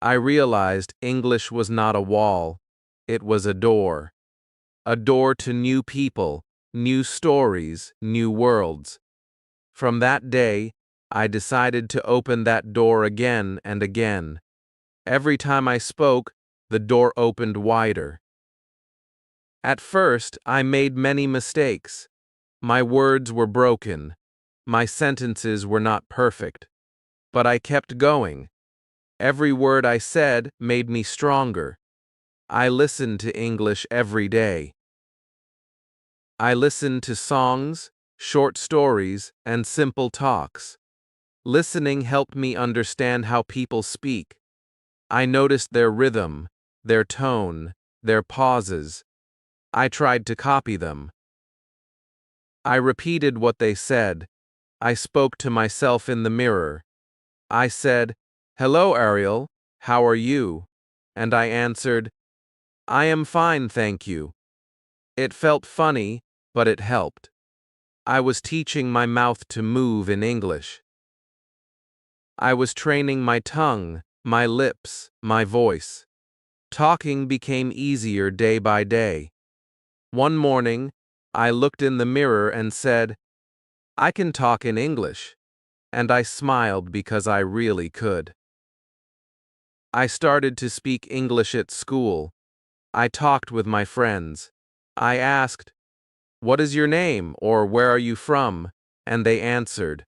I realized English was not a wall. It was a door. A door to new people, new stories, new worlds. From that day, I decided to open that door again and again. Every time I spoke, the door opened wider. At first, I made many mistakes. My words were broken. My sentences were not perfect. But I kept going. Every word I said made me stronger. I listened to English every day. I listened to songs, short stories, and simple talks. Listening helped me understand how people speak. I noticed their rhythm, their tone, their pauses. I tried to copy them. I repeated what they said. I spoke to myself in the mirror. I said, "Hello, Ariel, how are you?" And I answered, "I am fine, thank you." It felt funny, but it helped. I was teaching my mouth to move in English. I was training my tongue, my lips, my voice. Talking became easier day by day. One morning, I looked in the mirror and said, "I can talk in English." And I smiled because I really could. I started to speak English at school. I talked with my friends. I asked, "What is your name?" or "Where are you from?" And they answered.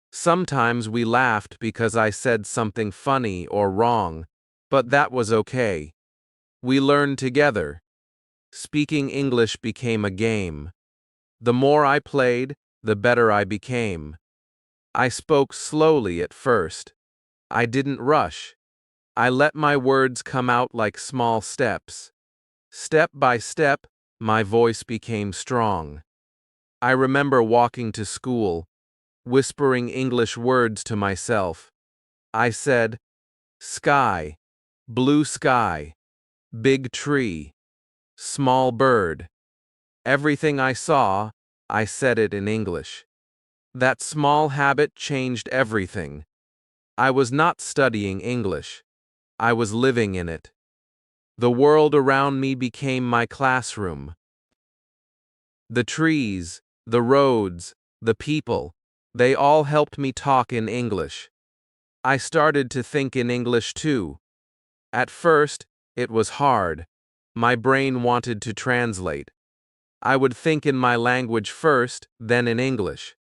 Sometimes we laughed because I said something funny or wrong, but that was okay. We learned together. Speaking English became a game. The more I played, the better I became. I spoke slowly at first. I didn't rush. I let my words come out like small steps. Step by step, my voice became strong. I remember walking to school, whispering English words to myself. I said, "Sky, blue sky, big tree, small bird." Everything I saw, I said it in English. That small habit changed everything. I was not studying English. I was living in it. The world around me became my classroom. The trees, the roads, the people, they all helped me talk in English. I started to think in English too. At first, it was hard. My brain wanted to translate. I would think in my language first, then in English.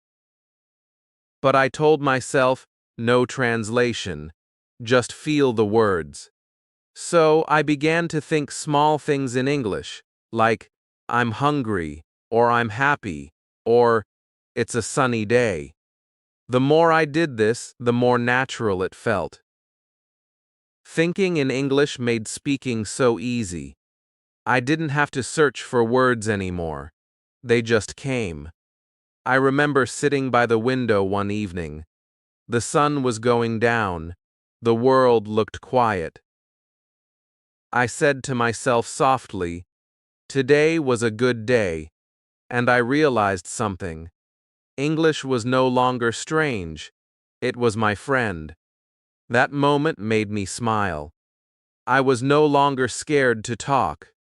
But I told myself, no translation, just feel the words. So I began to think small things in English, like, "I'm hungry," or "I'm happy," or "It's a sunny day." The more I did this, the more natural it felt. Thinking in English made speaking so easy. I didn't have to search for words anymore. They just came. I remember sitting by the window one evening. The sun was going down. The world looked quiet. I said to myself softly, "Today was a good day," and I realized something. English was no longer strange. It was my friend. That moment made me smile. I was no longer scared to talk.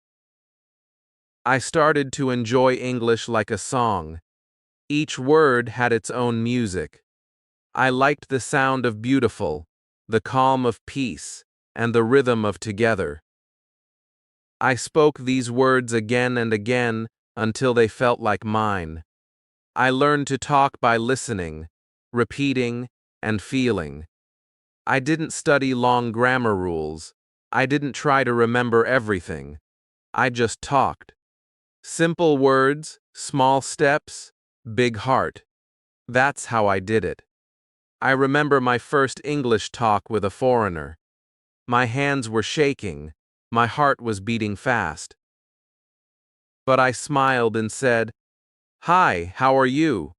I started to enjoy English like a song. Each word had its own music. I liked the sound of beautiful, the calm of peace, and the rhythm of together. I spoke these words again and again until they felt like mine. I learned to talk by listening, repeating, and feeling. I didn't study long grammar rules. I didn't try to remember everything. I just talked. Simple words, small steps, big heart. That's how I did it. I remember my first English talk with a foreigner. My hands were shaking. My heart was beating fast. But I smiled and said, "Hi, how are you?"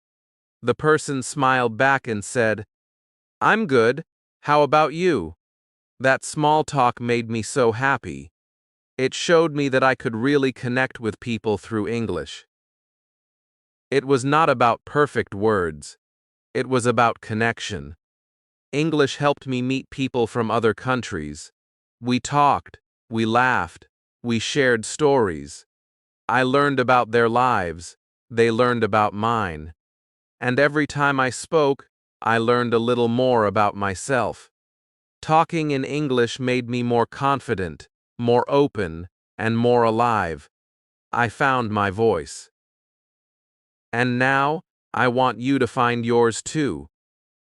The person smiled back and said, "I'm good. How about you?" That small talk made me so happy. It showed me that I could really connect with people through English. It was not about perfect words. It was about connection. English helped me meet people from other countries. We talked, we laughed, we shared stories. I learned about their lives, they learned about mine. And every time I spoke, I learned a little more about myself. Talking in English made me more confident, more open, and more alive. I found my voice. And now, I want you to find yours too.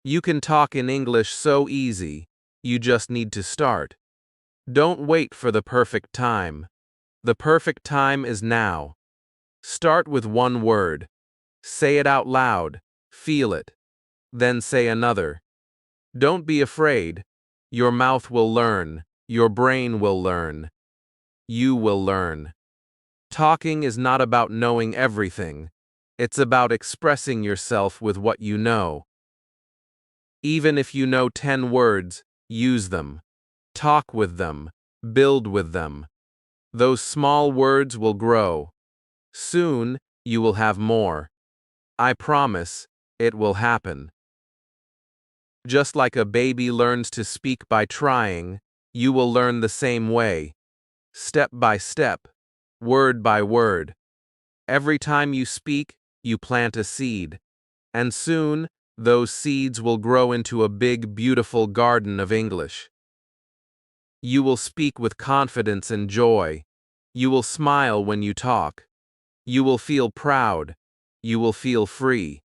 You can talk in English so easy, you just need to start. Don't wait for the perfect time. The perfect time is now. Start with one word. Say it out loud, feel it. Then say another. Don't be afraid. Your mouth will learn, your brain will learn. You will learn. Talking is not about knowing everything. It's about expressing yourself with what you know. Even if you know 10 words, use them. Talk with them. Build with them. Those small words will grow. Soon, you will have more. I promise, it will happen. Just like a baby learns to speak by trying, you will learn the same way. Step by step, word by word. Every time you speak, you plant a seed. And soon, those seeds will grow into a big, beautiful garden of English. You will speak with confidence and joy. You will smile when you talk. You will feel proud. You will feel free.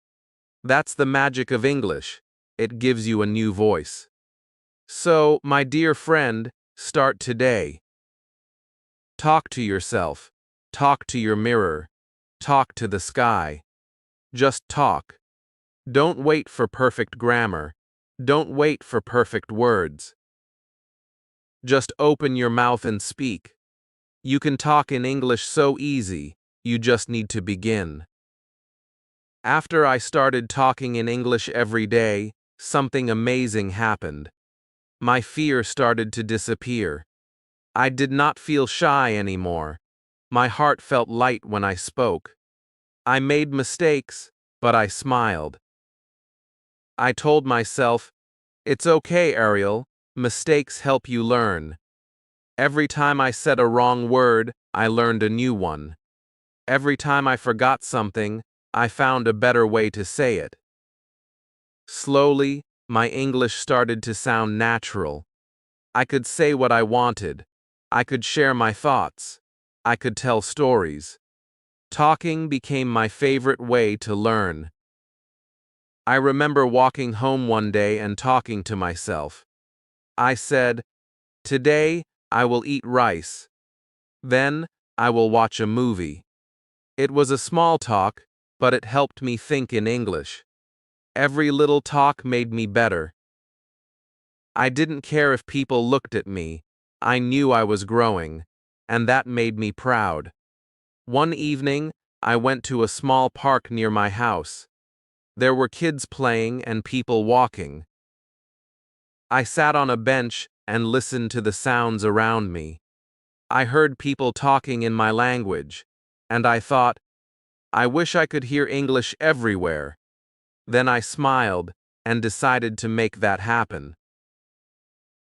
That's the magic of English. It gives you a new voice. So, my dear friend, start today. Talk to yourself. Talk to your mirror. Talk to the sky. Just talk. Don't wait for perfect grammar. Don't wait for perfect words. Just open your mouth and speak. You can talk in English so easy, you just need to begin. After I started talking in English every day, something amazing happened. My fear started to disappear. I did not feel shy anymore. My heart felt light when I spoke. I made mistakes, but I smiled. I told myself, "It's okay, Ariel. Mistakes help you learn." Every time I said a wrong word, I learned a new one. Every time I forgot something, I found a better way to say it. Slowly, my English started to sound natural. I could say what I wanted. I could share my thoughts. I could tell stories. Talking became my favorite way to learn. I remember walking home one day and talking to myself. I said, "Today, I will eat rice. Then, I will watch a movie." It was a small talk, but it helped me think in English. Every little talk made me better. I didn't care if people looked at me. I knew I was growing, and that made me proud. One evening, I went to a small park near my house. There were kids playing and people walking. I sat on a bench and listened to the sounds around me. I heard people talking in my language, and I thought, I wish I could hear English everywhere. Then I smiled and decided to make that happen.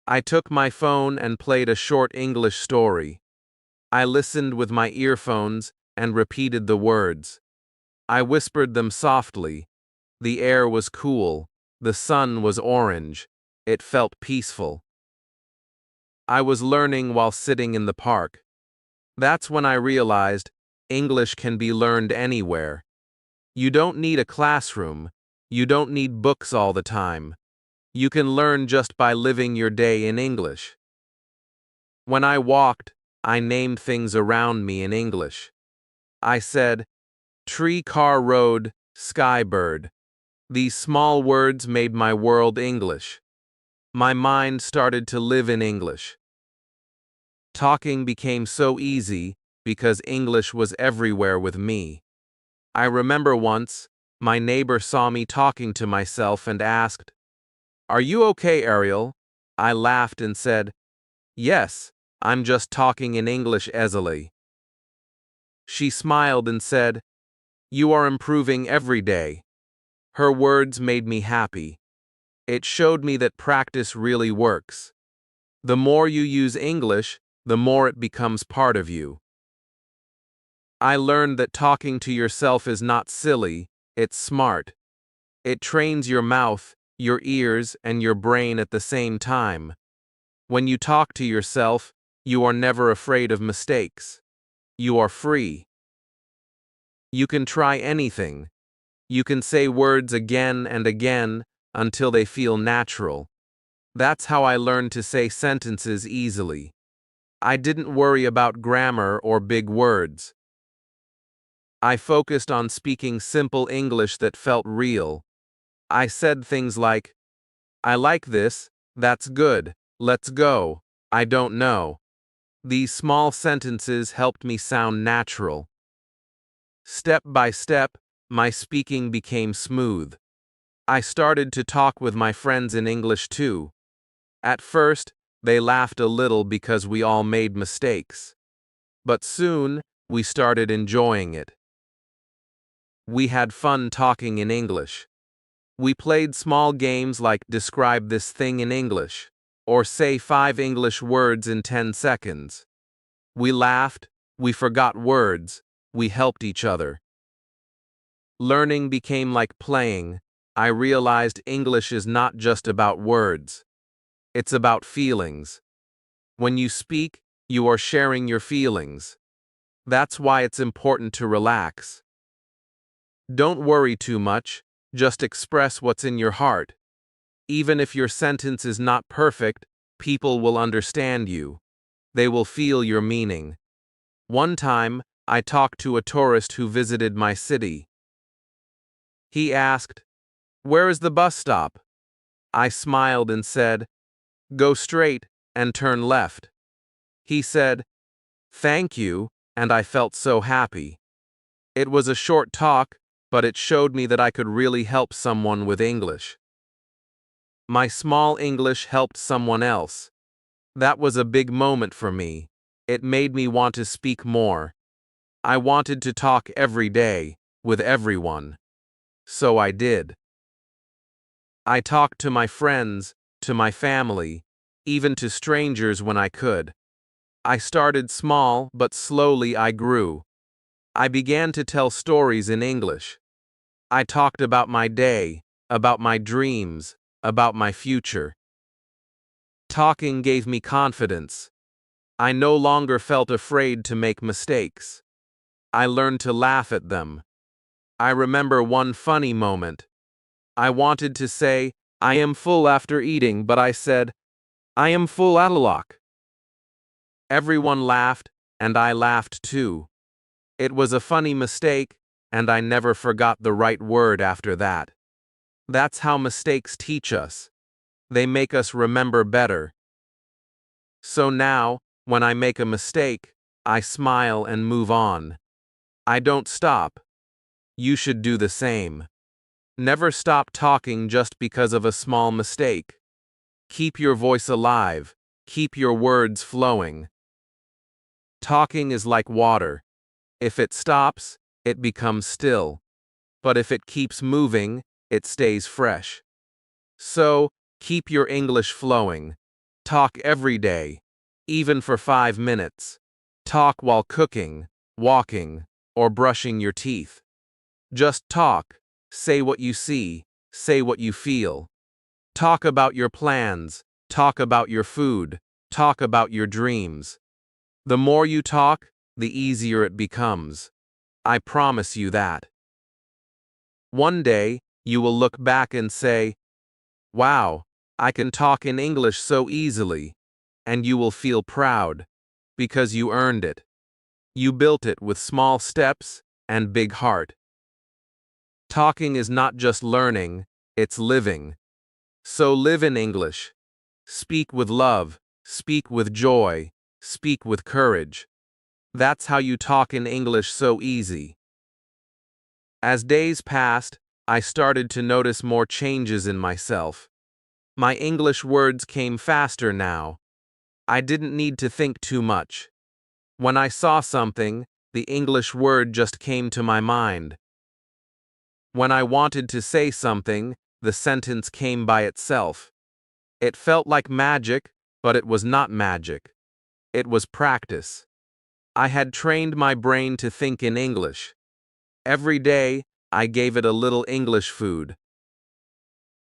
I took my phone and played a short English story. I listened with my earphones and repeated the words. I whispered them softly. The air was cool. The sun was orange. It felt peaceful. I was learning while sitting in the park. That's when I realized English can be learned anywhere. You don't need a classroom. You don't need books all the time. You can learn just by living your day in English. When I walked, I named things around me in English. I said, tree, car, road, sky, bird. These small words made my world English. My mind started to live in English. Talking became so easy because English was everywhere with me. I remember once, my neighbor saw me talking to myself and asked, "Are you okay, Ariel?" I laughed and said, "Yes, I'm just talking in English easily." She smiled and said, "You are improving every day." Her words made me happy. It showed me that practice really works. The more you use English, the more it becomes part of you. I learned that talking to yourself is not silly, it's smart. It trains your mouth, your ears, and your brain at the same time. When you talk to yourself, you are never afraid of mistakes. You are free. You can try anything. You can say words again and again until they feel natural. That's how I learned to say sentences easily. I didn't worry about grammar or big words. I focused on speaking simple English that felt real. I said things like, "I like this, that's good, let's go, I don't know." These small sentences helped me sound natural. Step by step, my speaking became smooth. I started to talk with my friends in English too. At first, they laughed a little because we all made mistakes. But soon, we started enjoying it. We had fun talking in English. We played small games like describe this thing in English, or say 5 English words in 10 seconds. We laughed, we forgot words, we helped each other. Learning became like playing. I realized English is not just about words. It's about feelings. When you speak, you are sharing your feelings. That's why it's important to relax. Don't worry too much, just express what's in your heart. Even if your sentence is not perfect, people will understand you. They will feel your meaning. One time, I talked to a tourist who visited my city. He asked, "Where is the bus stop?" I smiled and said, "Go straight and turn left." He said, "Thank you," and I felt so happy. It was a short talk, but it showed me that I could really help someone with English. My small English helped someone else. That was a big moment for me. It made me want to speak more. I wanted to talk every day, with everyone. So I did. I talked to my friends, to my family, even to strangers when I could. I started small, but slowly I grew. I began to tell stories in English. I talked about my day, about my dreams, about my future. Talking gave me confidence. I no longer felt afraid to make mistakes. I learned to laugh at them. I remember one funny moment. I wanted to say, "I am full after eating," but I said, "I am full atalok." Everyone laughed, and I laughed too. It was a funny mistake, and I never forgot the right word after that. That's how mistakes teach us. They make us remember better. So now, when I make a mistake, I smile and move on. I don't stop. You should do the same. Never stop talking just because of a small mistake. Keep your voice alive. Keep your words flowing. Talking is like water. If it stops, it becomes still. But if it keeps moving, it stays fresh. So, keep your English flowing. Talk every day, even for 5 minutes. Talk while cooking, walking, or brushing your teeth. Just talk. Say what you see. Say what you feel. Talk about your plans. Talk about your food. Talk about your dreams. The more you talk, the easier it becomes. I promise you that. One day, you will look back and say, "Wow, I can talk in English so easily," and you will feel proud, because you earned it. You built it with small steps and big heart. Talking is not just learning, it's living. So live in English. Speak with love, speak with joy, speak with courage. That's how you talk in English so easy. As days passed, I started to notice more changes in myself. My English words came faster now. I didn't need to think too much. When I saw something, the English word just came to my mind. When I wanted to say something, the sentence came by itself. It felt like magic, but it was not magic. It was practice. I had trained my brain to think in English. Every day, I gave it a little English food.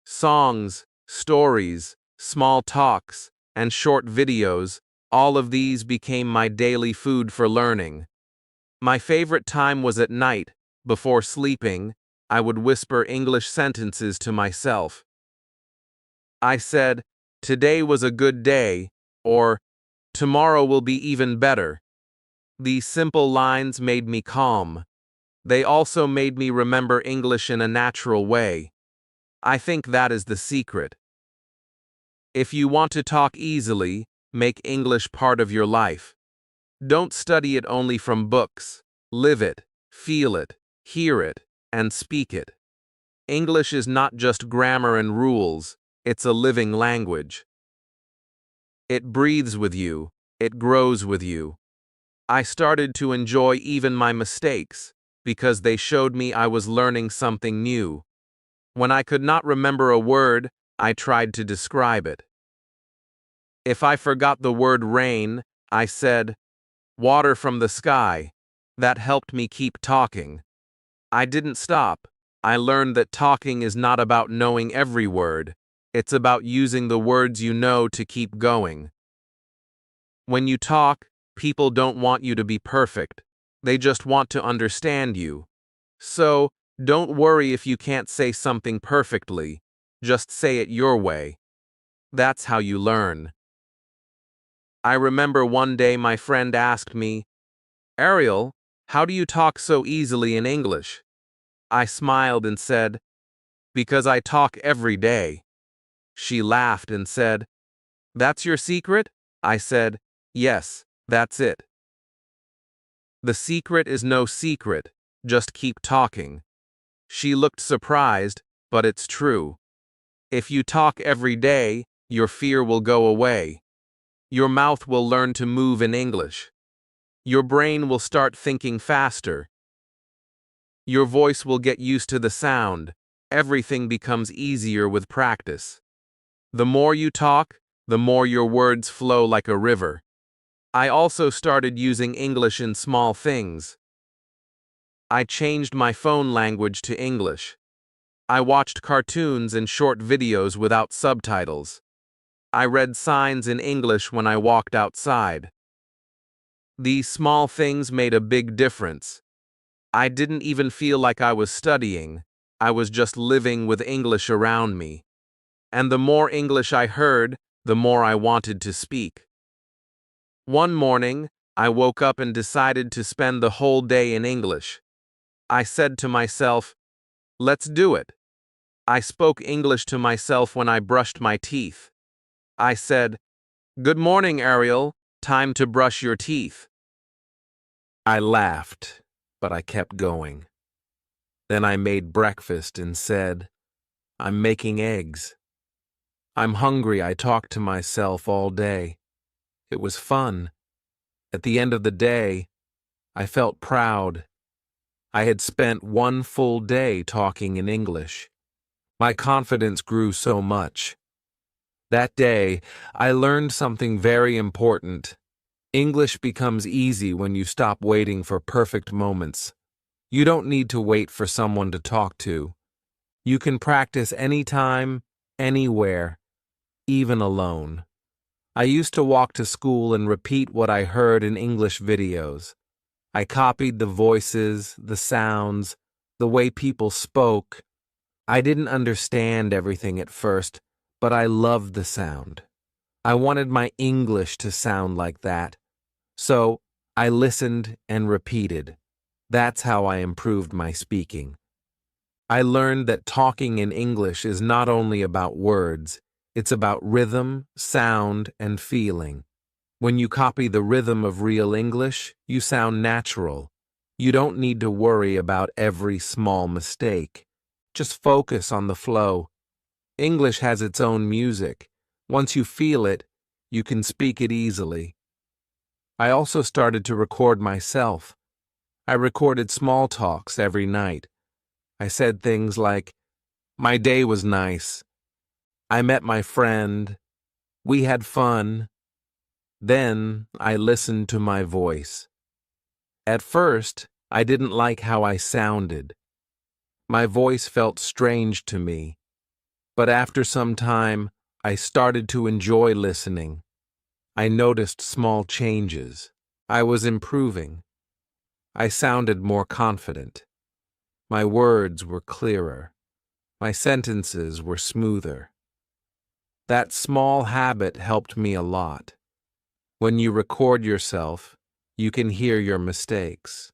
Songs, stories, small talks, and short videos, all of these became my daily food for learning. My favorite time was at night. Before sleeping, I would whisper English sentences to myself. I said, "Today was a good day," or "Tomorrow will be even better." These simple lines made me calm. They also made me remember English in a natural way. I think that is the secret. If you want to talk easily, make English part of your life. Don't study it only from books. Live it, feel it, hear it, and speak it. English is not just grammar and rules, it's a living language. It breathes with you, it grows with you. I started to enjoy even my mistakes, because they showed me I was learning something new. When I could not remember a word, I tried to describe it. If I forgot the word rain, I said, "Water from the sky." That helped me keep talking. I didn't stop. I learned that talking is not about knowing every word. It's about using the words you know to keep going. When you talk, people don't want you to be perfect. They just want to understand you. So, don't worry if you can't say something perfectly. Just say it your way. That's how you learn. I remember one day my friend asked me, "Ariel, how do you talk so easily in English?" I smiled and said, "Because I talk every day." She laughed and said, "That's your secret?" I said, "Yes, that's it." The secret is no secret, just keep talking. She looked surprised, but it's true. If you talk every day, your fear will go away. Your mouth will learn to move in English. Your brain will start thinking faster. Your voice will get used to the sound. Everything becomes easier with practice. The more you talk, the more your words flow like a river. I also started using English in small things. I changed my phone language to English. I watched cartoons and short videos without subtitles. I read signs in English when I walked outside. These small things made a big difference. I didn't even feel like I was studying. I was just living with English around me. And the more English I heard, the more I wanted to speak. One morning, I woke up and decided to spend the whole day in English. I said to myself, "Let's do it." I spoke English to myself when I brushed my teeth. I said, "Good morning, Ariel. Time to brush your teeth." I laughed, but I kept going. Then I made breakfast and said, I'm making eggs. I'm hungry. I talked to myself all day. It was fun. At the end of the day, I felt proud. I had spent one full day talking in English. My confidence grew so much. That day, I learned something very important. English becomes easy when you stop waiting for perfect moments. You don't need to wait for someone to talk to. You can practice anytime, anywhere, even alone. I used to walk to school and repeat what I heard in English videos. I copied the voices, the sounds, the way people spoke. I didn't understand everything at first, but I loved the sound. I wanted my English to sound like that. So I listened and repeated. That's how I improved my speaking. I learned that talking in English is not only about words, it's about rhythm, sound, and feeling. When you copy the rhythm of real English, you sound natural. You don't need to worry about every small mistake. Just focus on the flow. English has its own music. Once you feel it, you can speak it easily. I also started to record myself. I recorded small talks every night. I said things like, my day was nice. I met my friend. We had fun. Then I listened to my voice. At first, I didn't like how I sounded. My voice felt strange to me. But after some time, I started to enjoy listening. I noticed small changes. I was improving. I sounded more confident. My words were clearer. My sentences were smoother. That small habit helped me a lot. When you record yourself, you can hear your mistakes.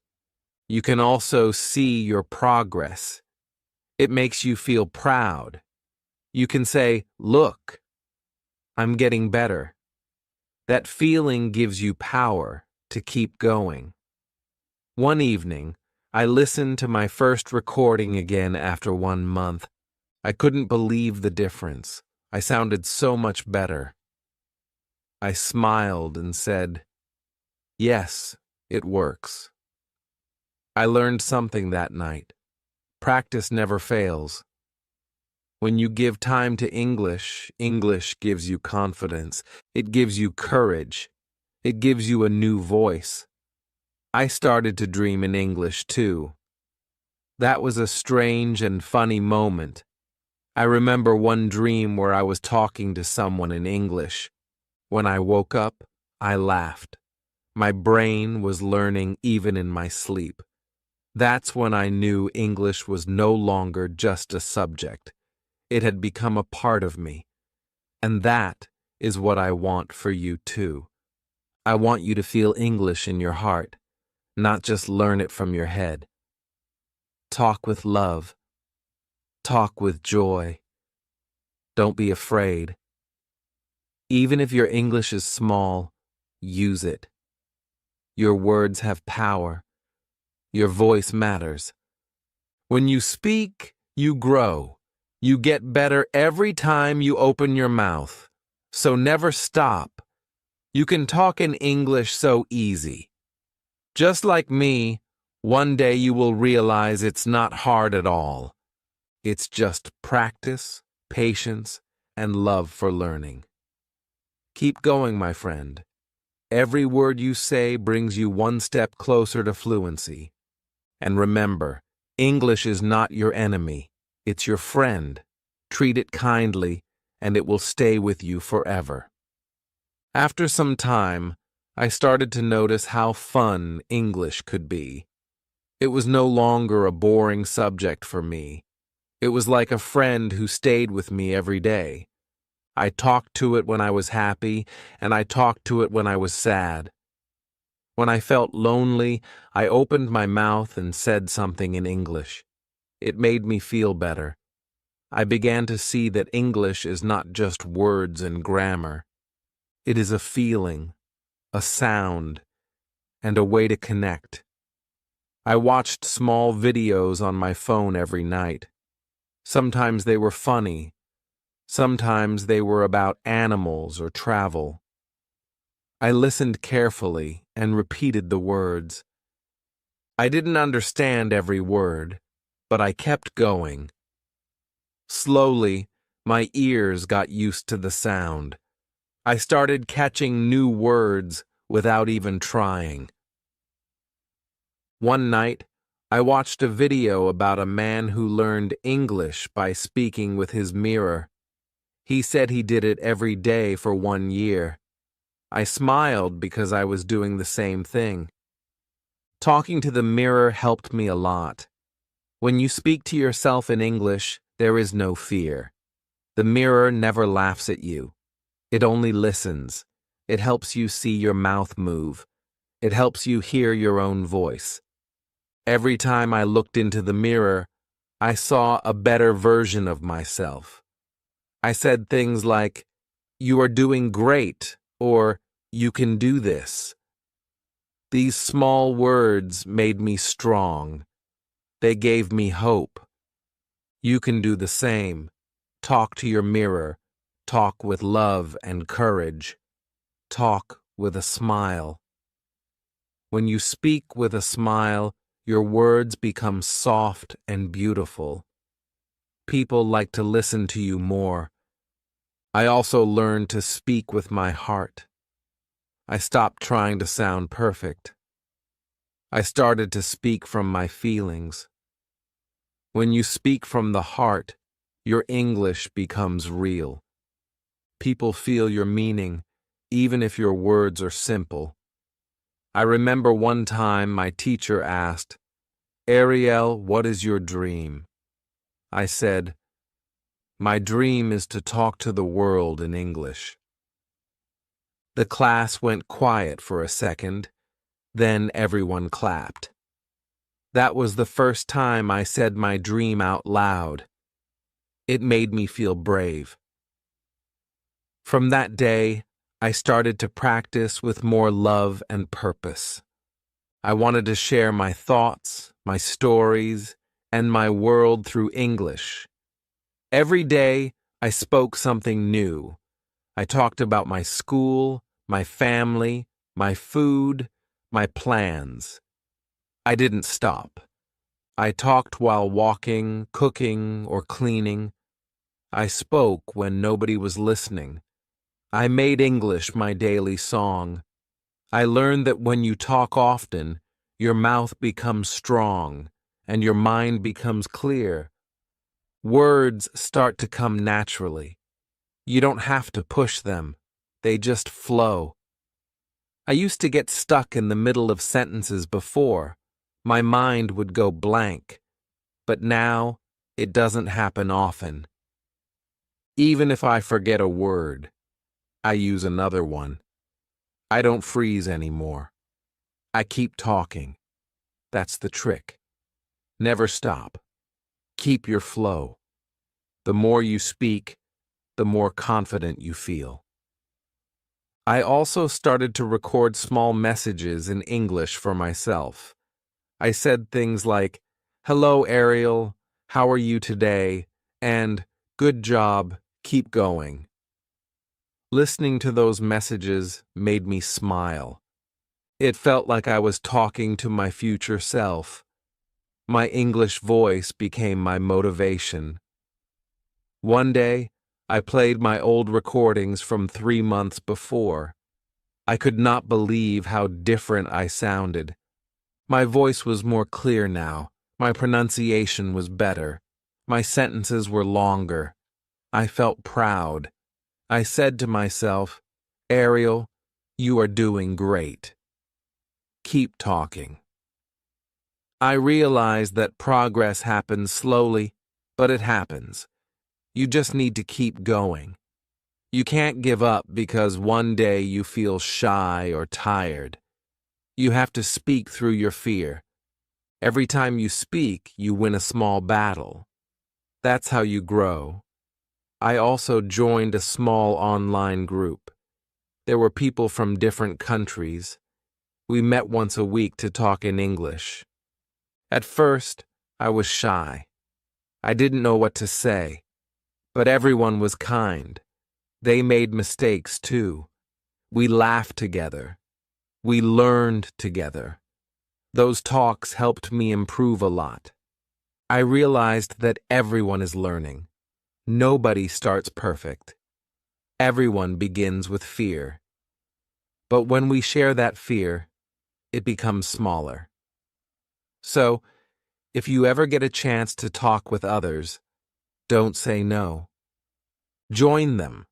You can also see your progress. It makes you feel proud. You can say, look, I'm getting better. That feeling gives you power to keep going. One evening, I listened to my first recording again after 1 month. I couldn't believe the difference. I sounded so much better. I smiled and said, yes, it works. I learned something that night. Practice never fails. When you give time to English, English gives you confidence. It gives you courage. It gives you a new voice. I started to dream in English too. That was a strange and funny moment. I remember one dream where I was talking to someone in English. When I woke up, I laughed. My brain was learning even in my sleep. That's when I knew English was no longer just a subject. It had become a part of me. And that is what I want for you too. I want you to feel English in your heart, not just learn it from your head. Talk with love. Talk with joy. Don't be afraid. Even if your English is small, use it. Your words have power. Your voice matters. When you speak, you grow. You get better every time you open your mouth. So never stop. You can talk in English so easy. Just like me, one day you will realize it's not hard at all. It's just practice, patience, and love for learning. Keep going, my friend. Every word you say brings you one step closer to fluency. And remember, English is not your enemy. It's your friend. Treat it kindly, and it will stay with you forever. After some time, I started to notice how fun English could be. It was no longer a boring subject for me. It was like a friend who stayed with me every day. I talked to it when I was happy, and I talked to it when I was sad. When I felt lonely, I opened my mouth and said something in English. It made me feel better. I began to see that English is not just words and grammar. It is a feeling, a sound, and a way to connect. I watched small videos on my phone every night. Sometimes they were funny. Sometimes they were about animals or travel. I listened carefully and repeated the words. I didn't understand every word, but I kept going. Slowly, my ears got used to the sound. I started catching new words without even trying. One night, I watched a video about a man who learned English by speaking with his mirror. He said he did it every day for 1 year. I smiled because I was doing the same thing. Talking to the mirror helped me a lot. When you speak to yourself in English, there is no fear. The mirror never laughs at you. It only listens. It helps you see your mouth move. It helps you hear your own voice. Every time I looked into the mirror, I saw a better version of myself. I said things like, "You are doing great," or "You can do this." These small words made me strong. They gave me hope. You can do the same. Talk to your mirror. Talk with love and courage. Talk with a smile. When you speak with a smile, your words become soft and beautiful. People like to listen to you more. I also learned to speak with my heart. I stopped trying to sound perfect. I started to speak from my feelings. When you speak from the heart, your English becomes real. People feel your meaning, even if your words are simple. I remember one time my teacher asked, "Ariel, what is your dream?" I said, "My dream is to talk to the world in English." The class went quiet for a second, then everyone clapped. That was the first time I said my dream out loud. It made me feel brave. From that day, I started to practice with more love and purpose. I wanted to share my thoughts, my stories, and my world through English. Every day, I spoke something new. I talked about my school, my family, my food, my plans. I didn't stop. I talked while walking, cooking, or cleaning. I spoke when nobody was listening. I made English my daily song. I learned that when you talk often, your mouth becomes strong and your mind becomes clear. Words start to come naturally. You don't have to push them. They just flow. I used to get stuck in the middle of sentences before. My mind would go blank. But now, it doesn't happen often. Even if I forget a word, I use another one. I don't freeze anymore. I keep talking. That's the trick. Never stop. Keep your flow. The more you speak, the more confident you feel. I also started to record small messages in English for myself. I said things like, "Hello, Ariel. How are you today?" and "Good job. Keep going." Listening to those messages made me smile. It felt like I was talking to my future self. My English voice became my motivation. One day, I played my old recordings from 3 months before. I could not believe how different I sounded. My voice was more clear now. My pronunciation was better. My sentences were longer. I felt proud. I said to myself, "Ariel, you are doing great. Keep talking." I realized that progress happens slowly, but it happens. You just need to keep going. You can't give up because one day you feel shy or tired. You have to speak through your fear. Every time you speak, you win a small battle. That's how you grow. I also joined a small online group. There were people from different countries. We met once a week to talk in English. At first, I was shy. I didn't know what to say, but everyone was kind. They made mistakes too. We laughed together. We learned together. Those talks helped me improve a lot. I realized that everyone is learning. Nobody starts perfect. Everyone begins with fear. But when we share that fear, it becomes smaller. So, if you ever get a chance to talk with others, don't say no. Join them.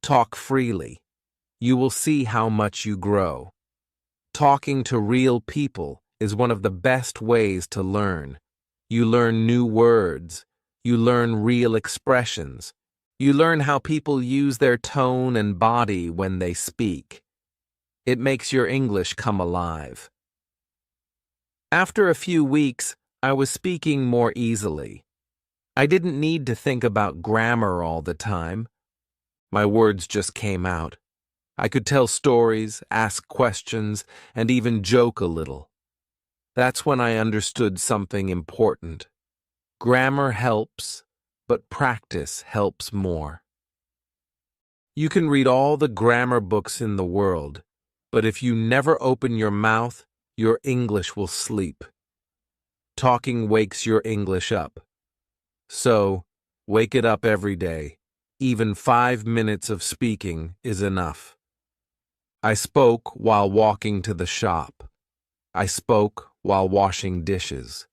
Talk freely. You will see how much you grow. Talking to real people is one of the best ways to learn. You learn new words. You learn real expressions. You learn how people use their tone and body when they speak. It makes your English come alive. After a few weeks, I was speaking more easily. I didn't need to think about grammar all the time. My words just came out. I could tell stories, ask questions, and even joke a little. That's when I understood something important. Grammar helps, but practice helps more. You can read all the grammar books in the world, but if you never open your mouth, your English will sleep. Talking wakes your English up. So, wake it up every day. Even 5 minutes of speaking is enough. I spoke while walking to the shop. I spoke while washing dishes.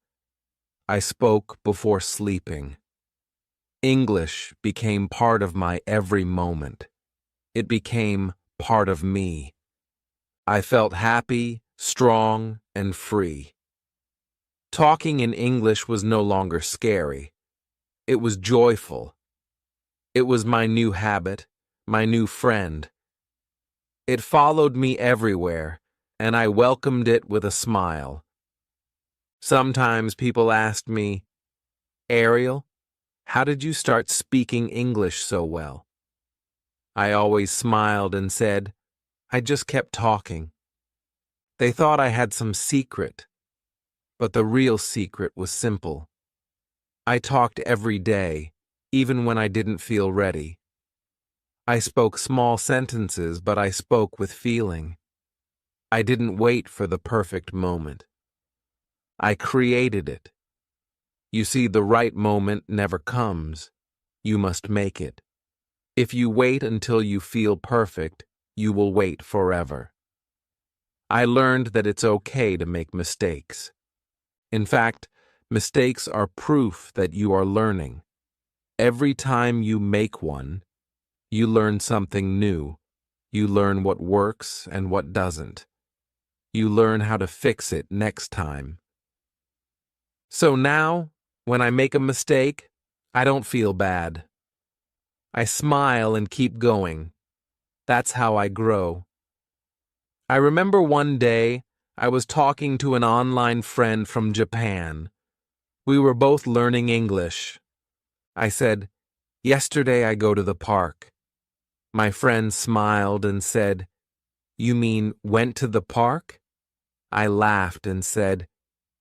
I spoke before sleeping. English became part of my every moment. It became part of me. I felt happy, strong, and free. Talking in English was no longer scary. It was joyful. It was my new habit, my new friend. It followed me everywhere, and I welcomed it with a smile. Sometimes people asked me, "Ariel, how did you start speaking English so well?" I always smiled and said, "I just kept talking." They thought I had some secret, but the real secret was simple. I talked every day, even when I didn't feel ready. I spoke small sentences, but I spoke with feeling. I didn't wait for the perfect moment. I created it. You see, the right moment never comes. You must make it. If you wait until you feel perfect, you will wait forever. I learned that it's okay to make mistakes. In fact, mistakes are proof that you are learning. Every time you make one, you learn something new. You learn what works and what doesn't. You learn how to fix it next time. So now, when I make a mistake, I don't feel bad. I smile and keep going. That's how I grow. I remember one day I was talking to an online friend from Japan. We were both learning English. I said, "Yesterday I go to the park." My friend smiled and said, "You mean went to the park?" I laughed and said,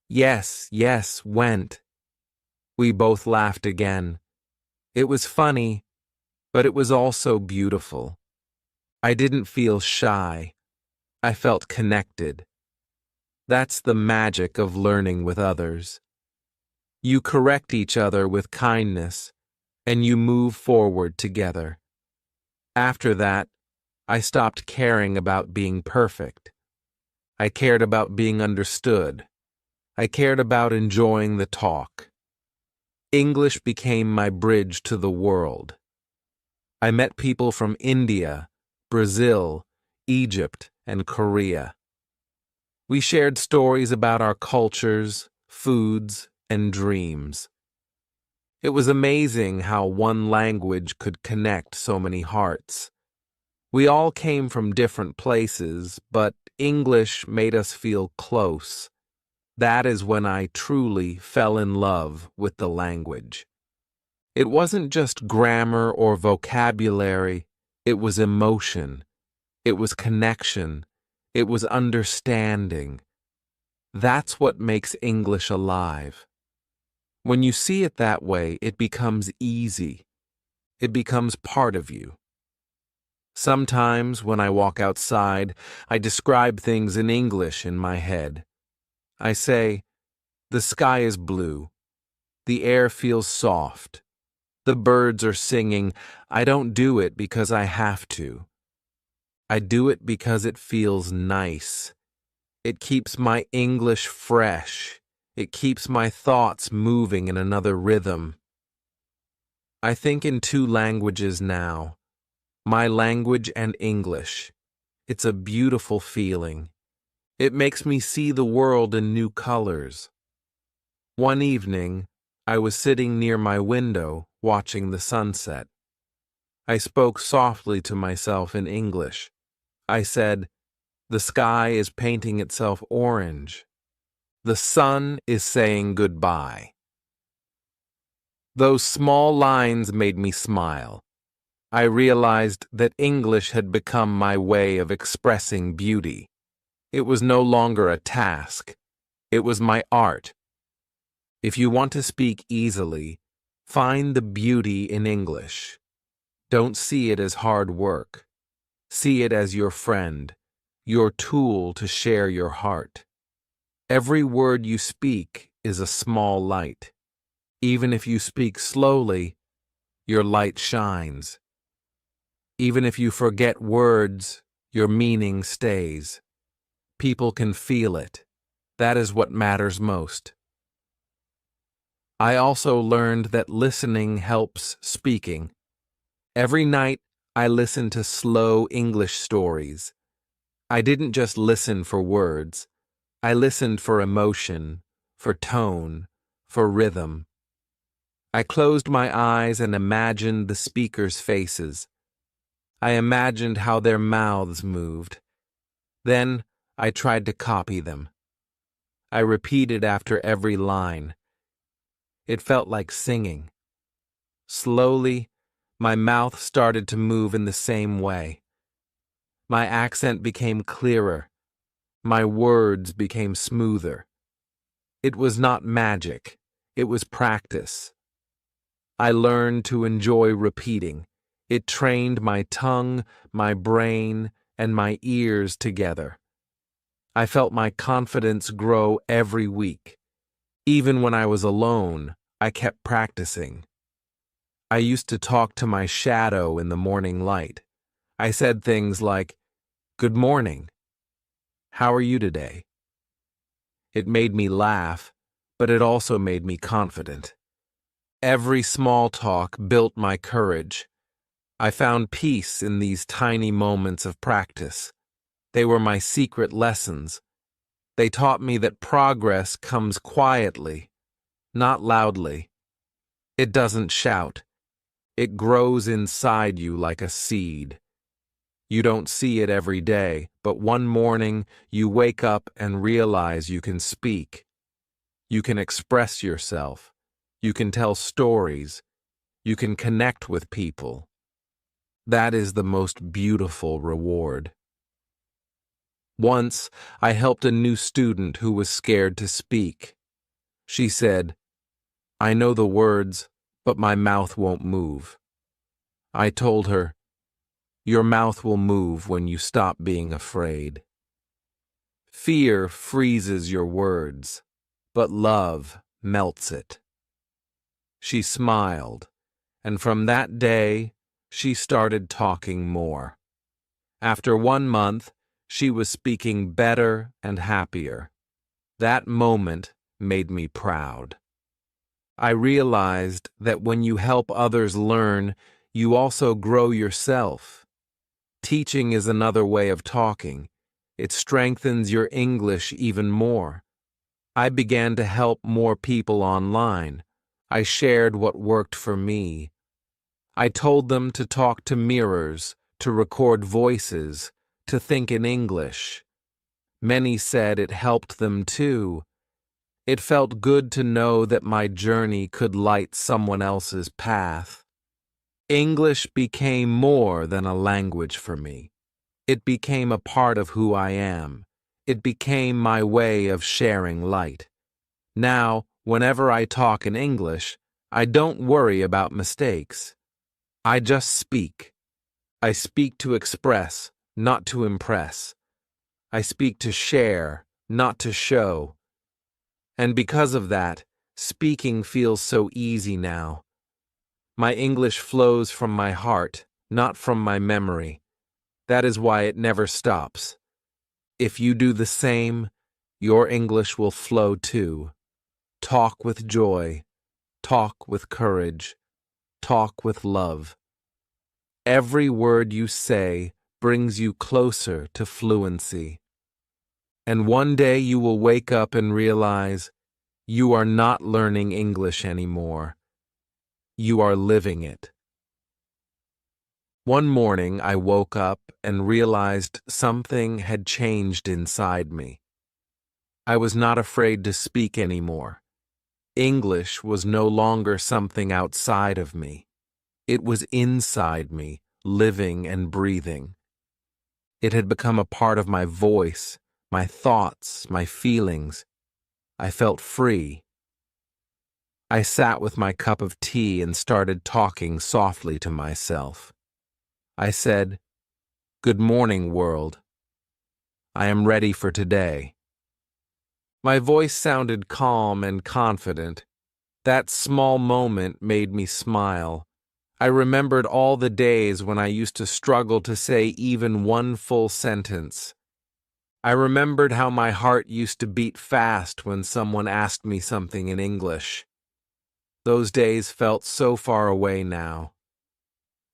Yes, went." We both laughed again. It was funny, but it was also beautiful. I didn't feel shy. I felt connected. That's the magic of learning with others. You correct each other with kindness, and you move forward together. After that, I stopped caring about being perfect. I cared about being understood. I cared about enjoying the talk. English became my bridge to the world. I met people from India, Brazil, Egypt, and Korea. We shared stories about our cultures, foods, and dreams. It was amazing how one language could connect so many hearts. We all came from different places, but English made us feel close. That is when I truly fell in love with the language. It wasn't just grammar or vocabulary, it was emotion, it was connection, it was understanding. That's what makes English alive. When you see it that way, it becomes easy. It becomes part of you. Sometimes, when I walk outside, I describe things in English in my head. I say, the sky is blue. The air feels soft. The birds are singing. I don't do it because I have to. I do it because it feels nice. It keeps my English fresh. It keeps my thoughts moving in another rhythm. I think in two languages now. My language and English. It's a beautiful feeling. It makes me see the world in new colors. One evening, I was sitting near my window watching the sunset. I spoke softly to myself in English. I said, the sky is painting itself orange. The sun is saying goodbye. Those small lines made me smile. I realized that English had become my way of expressing beauty. It was no longer a task. It was my art. If you want to speak easily, find the beauty in English. Don't see it as hard work. See it as your friend, your tool to share your heart. Every word you speak is a small light. Even if you speak slowly, your light shines. Even if you forget words, your meaning stays. People can feel it. That is what matters most. I also learned that listening helps speaking. Every night, I listened to slow English stories. I didn't just listen for words. I listened for emotion, for tone, for rhythm. I closed my eyes and imagined the speakers' faces. I imagined how their mouths moved. Then I tried to copy them. I repeated after every line. It felt like singing. Slowly, my mouth started to move in the same way. My accent became clearer. My words became smoother. It was not magic. It was practice. I learned to enjoy repeating. It trained my tongue, my brain, and my ears together. I felt my confidence grow every week. Even when I was alone, I kept practicing. I used to talk to my shadow in the morning light. I said things like, "Good morning. How are you today?" It made me laugh, but it also made me confident. Every small talk built my courage. I found peace in these tiny moments of practice. They were my secret lessons. They taught me that progress comes quietly, not loudly. It doesn't shout. It grows inside you like a seed. You don't see it every day, but one morning you wake up and realize you can speak. You can express yourself. You can tell stories. You can connect with people. That is the most beautiful reward. Once, I helped a new student who was scared to speak. She said, "I know the words, but my mouth won't move." I told her, "Your mouth will move when you stop being afraid." Fear freezes your words, but love melts it. She smiled, and from that day, she started talking more. After 1 month, she was speaking better and happier. That moment made me proud. I realized that when you help others learn, you also grow yourself. Teaching is another way of talking. It strengthens your English even more. I began to help more people online. I shared what worked for me. I told them to talk to mirrors, to record voices, to think in English. Many said it helped them too. It felt good to know that my journey could light someone else's path. English became more than a language for me. It became a part of who I am. It became my way of sharing light. Now, whenever I talk in English, I don't worry about mistakes. I just speak. I speak to express, not to impress. I speak to share, not to show. And because of that, speaking feels so easy now. My English flows from my heart, not from my memory. That is why it never stops. If you do the same, your English will flow too. Talk with joy. Talk with courage. Talk with love. Every word you say brings you closer to fluency. And one day you will wake up and realize you are not learning English anymore. You are living it. One morning I woke up and realized something had changed inside me. I was not afraid to speak anymore. English was no longer something outside of me. It was inside me, living and breathing. It had become a part of my voice, my thoughts, my feelings. I felt free. I sat with my cup of tea and started talking softly to myself. I said, "Good morning, world. I am ready for today." My voice sounded calm and confident. That small moment made me smile. I remembered all the days when I used to struggle to say even one full sentence. I remembered how my heart used to beat fast when someone asked me something in English. Those days felt so far away now.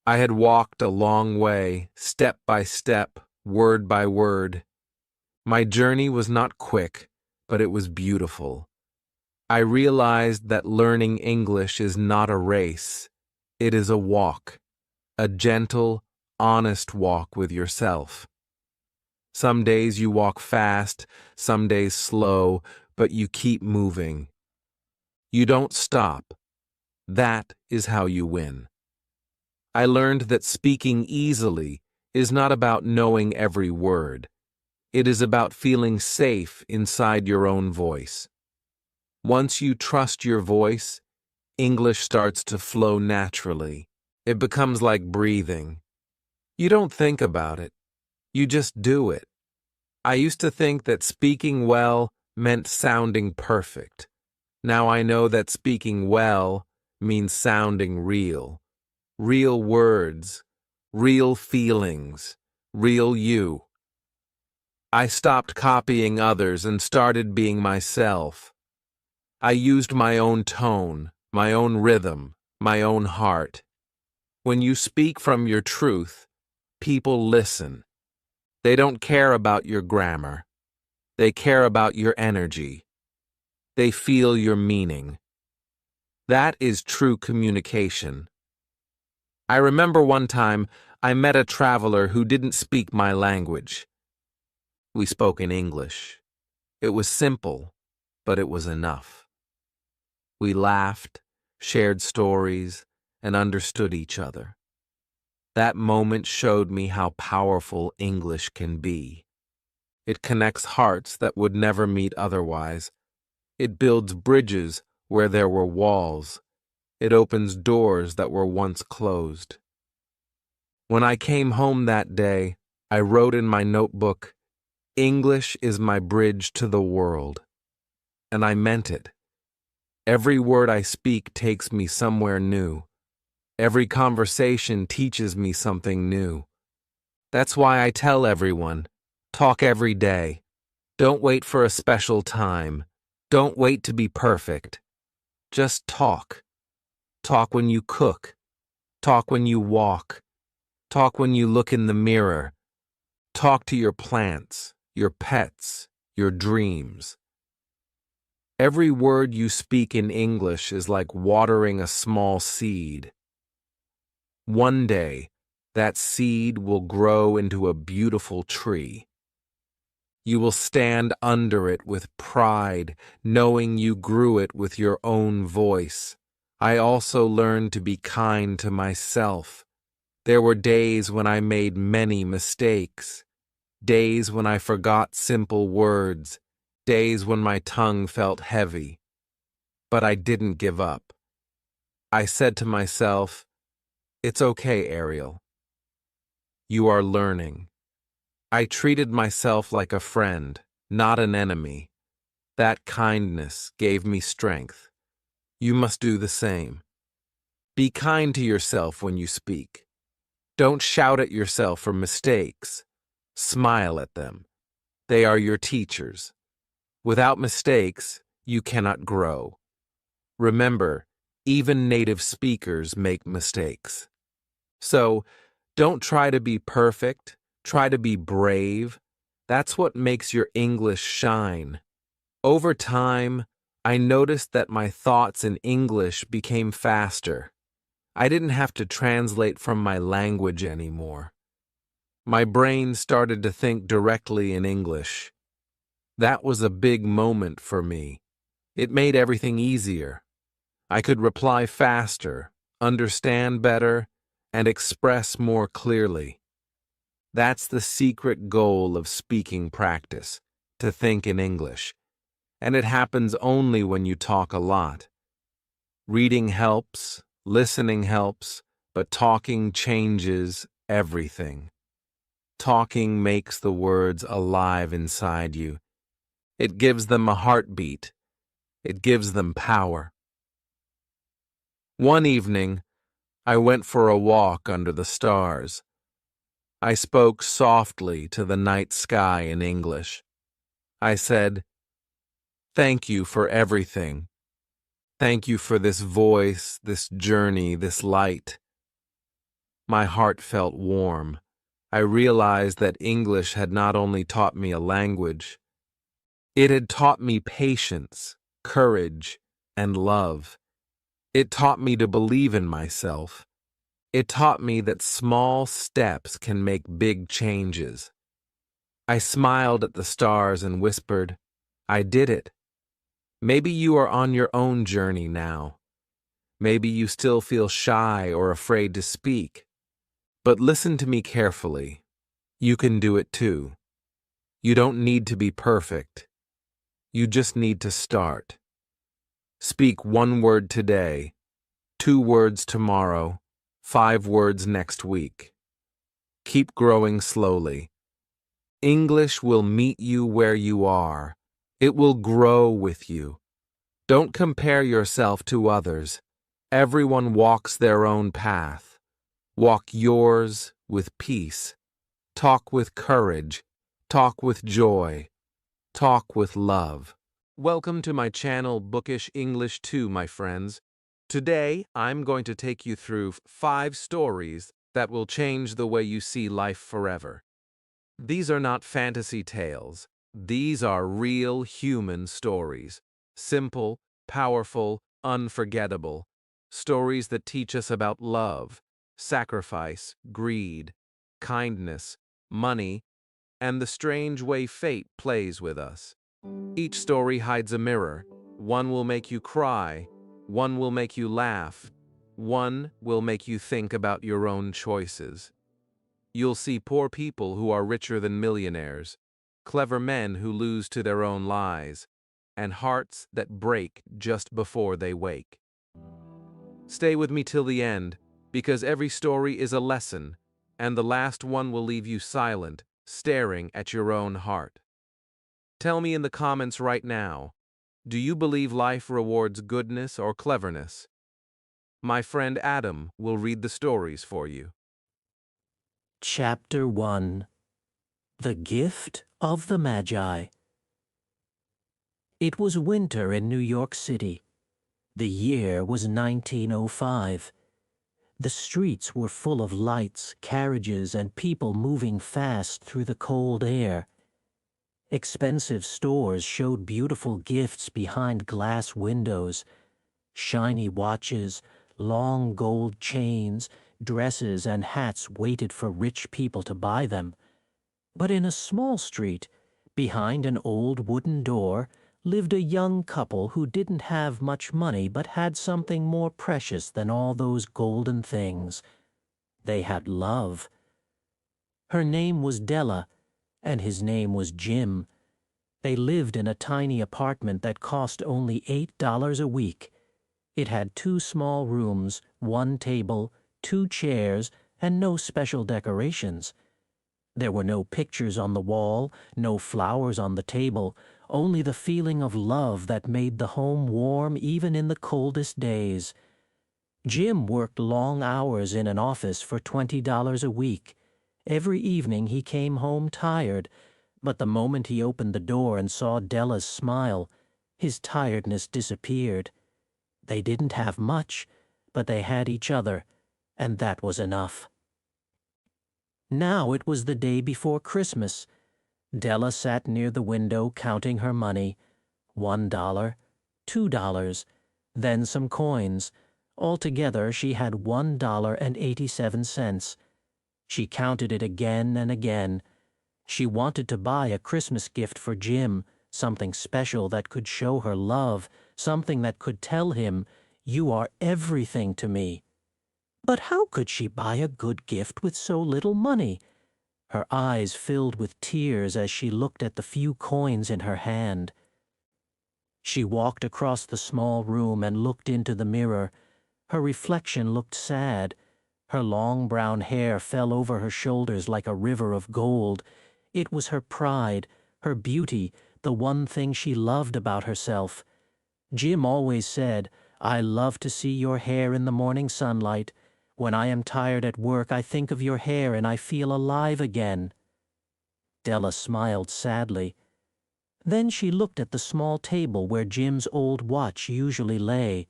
I had walked a long way, step by step, word by word. My journey was not quick, but it was beautiful. I realized that learning English is not a race. It is a walk, a gentle, honest walk with yourself. Some days you walk fast, some days slow, but you keep moving. You don't stop. That is how you win. I learned that speaking easily is not about knowing every word. It is about feeling safe inside your own voice. Once you trust your voice, English starts to flow naturally. It becomes like breathing. You don't think about it. You just do it. I used to think that speaking well meant sounding perfect. Now I know that speaking well means sounding real. Real words, real feelings, real you. I stopped copying others and started being myself. I used my own tone, my own rhythm, my own heart. When you speak from your truth, people listen. They don't care about your grammar. They care about your energy. They feel your meaning. That is true communication. I remember one time I met a traveler who didn't speak my language. We spoke in English. It was simple, but it was enough. We laughed, shared stories, and understood each other. That moment showed me how powerful English can be. It connects hearts that would never meet otherwise. It builds bridges where there were walls. It opens doors that were once closed. When I came home that day, I wrote in my notebook, "English is my bridge to the world." And I meant it. Every word I speak takes me somewhere new. Every conversation teaches me something new. That's why I tell everyone, talk every day. Don't wait for a special time. Don't wait to be perfect. Just talk. Talk when you cook. Talk when you walk. Talk when you look in the mirror. Talk to your plants, your pets, your dreams. Every word you speak in English is like watering a small seed. One day, that seed will grow into a beautiful tree. You will stand under it with pride, knowing you grew it with your own voice. I also learned to be kind to myself. There were days when I made many mistakes. days when I forgot simple words, days when my tongue felt heavy. But I didn't give up. I said to myself, "It's okay, Ariel. You are learning." I treated myself like a friend, not an enemy. That kindness gave me strength. You must do the same. Be kind to yourself when you speak. Don't shout at yourself for mistakes. Smile at them. They are your teachers. Without mistakes, you cannot grow. Remember, even native speakers make mistakes. So, don't try to be perfect. Try to be brave. That's what makes your English shine. Over time, I noticed that my thoughts in English became faster. I didn't have to translate from my language anymore. My brain started to think directly in English. That was a big moment for me. It made everything easier. I could reply faster, understand better, and express more clearly. That's the secret goal of speaking practice, to think in English. And it happens only when you talk a lot. Reading helps, listening helps, but talking changes everything. Talking makes the words alive inside you. It gives them a heartbeat. It gives them power. One evening, I went for a walk under the stars. I spoke softly to the night sky in English. I said, "Thank you for everything. Thank you for this voice, this journey, this light." My heart felt warm. I realized that English had not only taught me a language, it had taught me patience, courage, and love. It taught me to believe in myself. It taught me that small steps can make big changes. I smiled at the stars and whispered, "I did it." Maybe you are on your own journey now. Maybe you still feel shy or afraid to speak. But listen to me carefully. You can do it too. You don't need to be perfect. You just need to start. Speak one word today, 2 words tomorrow, 5 words next week. Keep growing slowly. English will meet you where you are. It will grow with you. Don't compare yourself to others. Everyone walks their own path. Walk yours with peace. Talk with courage. Talk with joy. Talk with love. Welcome to my channel Bookish English 2, my friends. Today, I'm going to take you through 5 stories that will change the way you see life forever. These are not fantasy tales. These are real human stories. Simple, powerful, unforgettable. Stories that teach us about love, sacrifice, greed, kindness, money, and the strange way fate plays with us. Each story hides a mirror. One will make you cry. One will make you laugh. One will make you think about your own choices. You'll see poor people who are richer than millionaires, clever men who lose to their own lies, and hearts that break just before they wake. Stay with me till the end, because every story is a lesson, and the last one will leave you silent, staring at your own heart. Tell me in the comments right now, do you believe life rewards goodness or cleverness? My friend Adam will read the stories for you. Chapter 1 The Gift of the Magi. It was winter in New York City. The year was 1905. The streets were full of lights, carriages, and people moving fast through the cold air. Expensive stores showed beautiful gifts behind glass windows. Shiny watches, long gold chains, dresses, and hats waited for rich people to buy them. But in a small street, behind an old wooden door, lived a young couple who didn't have much money but had something more precious than all those golden things. They had love. Her name was Della, and his name was Jim. They lived in a tiny apartment that cost only $8 a week. It had 2 small rooms, 1 table, 2 chairs, and no special decorations. There were no pictures on the wall, no flowers on the table, only the feeling of love that made the home warm even in the coldest days. Jim worked long hours in an office for $20 a week. Every evening he came home tired, but the moment he opened the door and saw Della's smile, his tiredness disappeared. They didn't have much, but they had each other, and that was enough. Now it was the day before Christmas. Della sat near the window counting her money. $1, $2, then some coins. Altogether she had $1.87. She counted it again and again. She wanted to buy a Christmas gift for Jim, something special that could show her love, something that could tell him, "You are everything to me." But how could she buy a good gift with so little money? Her eyes filled with tears as she looked at the few coins in her hand. She walked across the small room and looked into the mirror. Her reflection looked sad. Her long brown hair fell over her shoulders like a river of gold. It was her pride, her beauty, the one thing she loved about herself. Jim always said, "I love to see your hair in the morning sunlight. When I am tired at work, I think of your hair and I feel alive again." Della smiled sadly. Then she looked at the small table where Jim's old watch usually lay.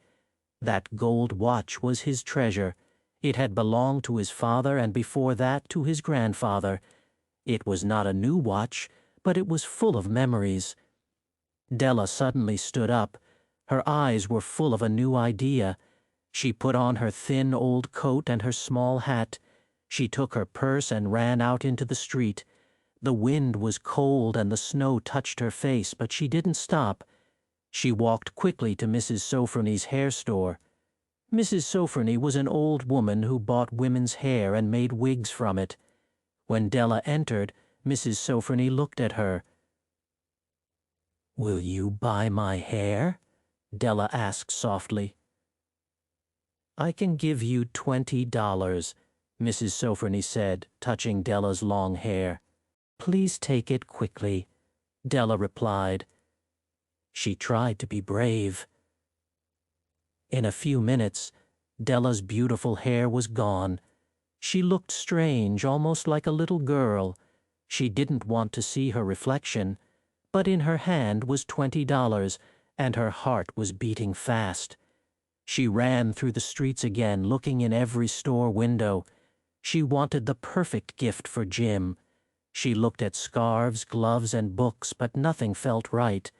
That gold watch was his treasure. It had belonged to his father and before that to his grandfather. It was not a new watch, but it was full of memories. Della suddenly stood up. Her eyes were full of a new idea. She put on her thin old coat and her small hat. She took her purse and ran out into the street. The wind was cold and the snow touched her face, but she didn't stop. She walked quickly to Mrs. Sofronie's hair store. Mrs. Sofronie was an old woman who bought women's hair and made wigs from it. When Della entered, Mrs. Sofronie looked at her. "Will you buy my hair?" Della asked softly. "I can give you $20, Mrs. Sofronie said, touching Della's long hair. "Please take it quickly," Della replied. She tried to be brave. In a few minutes, Della's beautiful hair was gone. She looked strange, almost like a little girl. She didn't want to see her reflection, but in her hand was $20, and her heart was beating fast. She ran through the streets again, looking in every store window. She wanted the perfect gift for Jim. She looked at scarves, gloves, and books, but nothing felt right.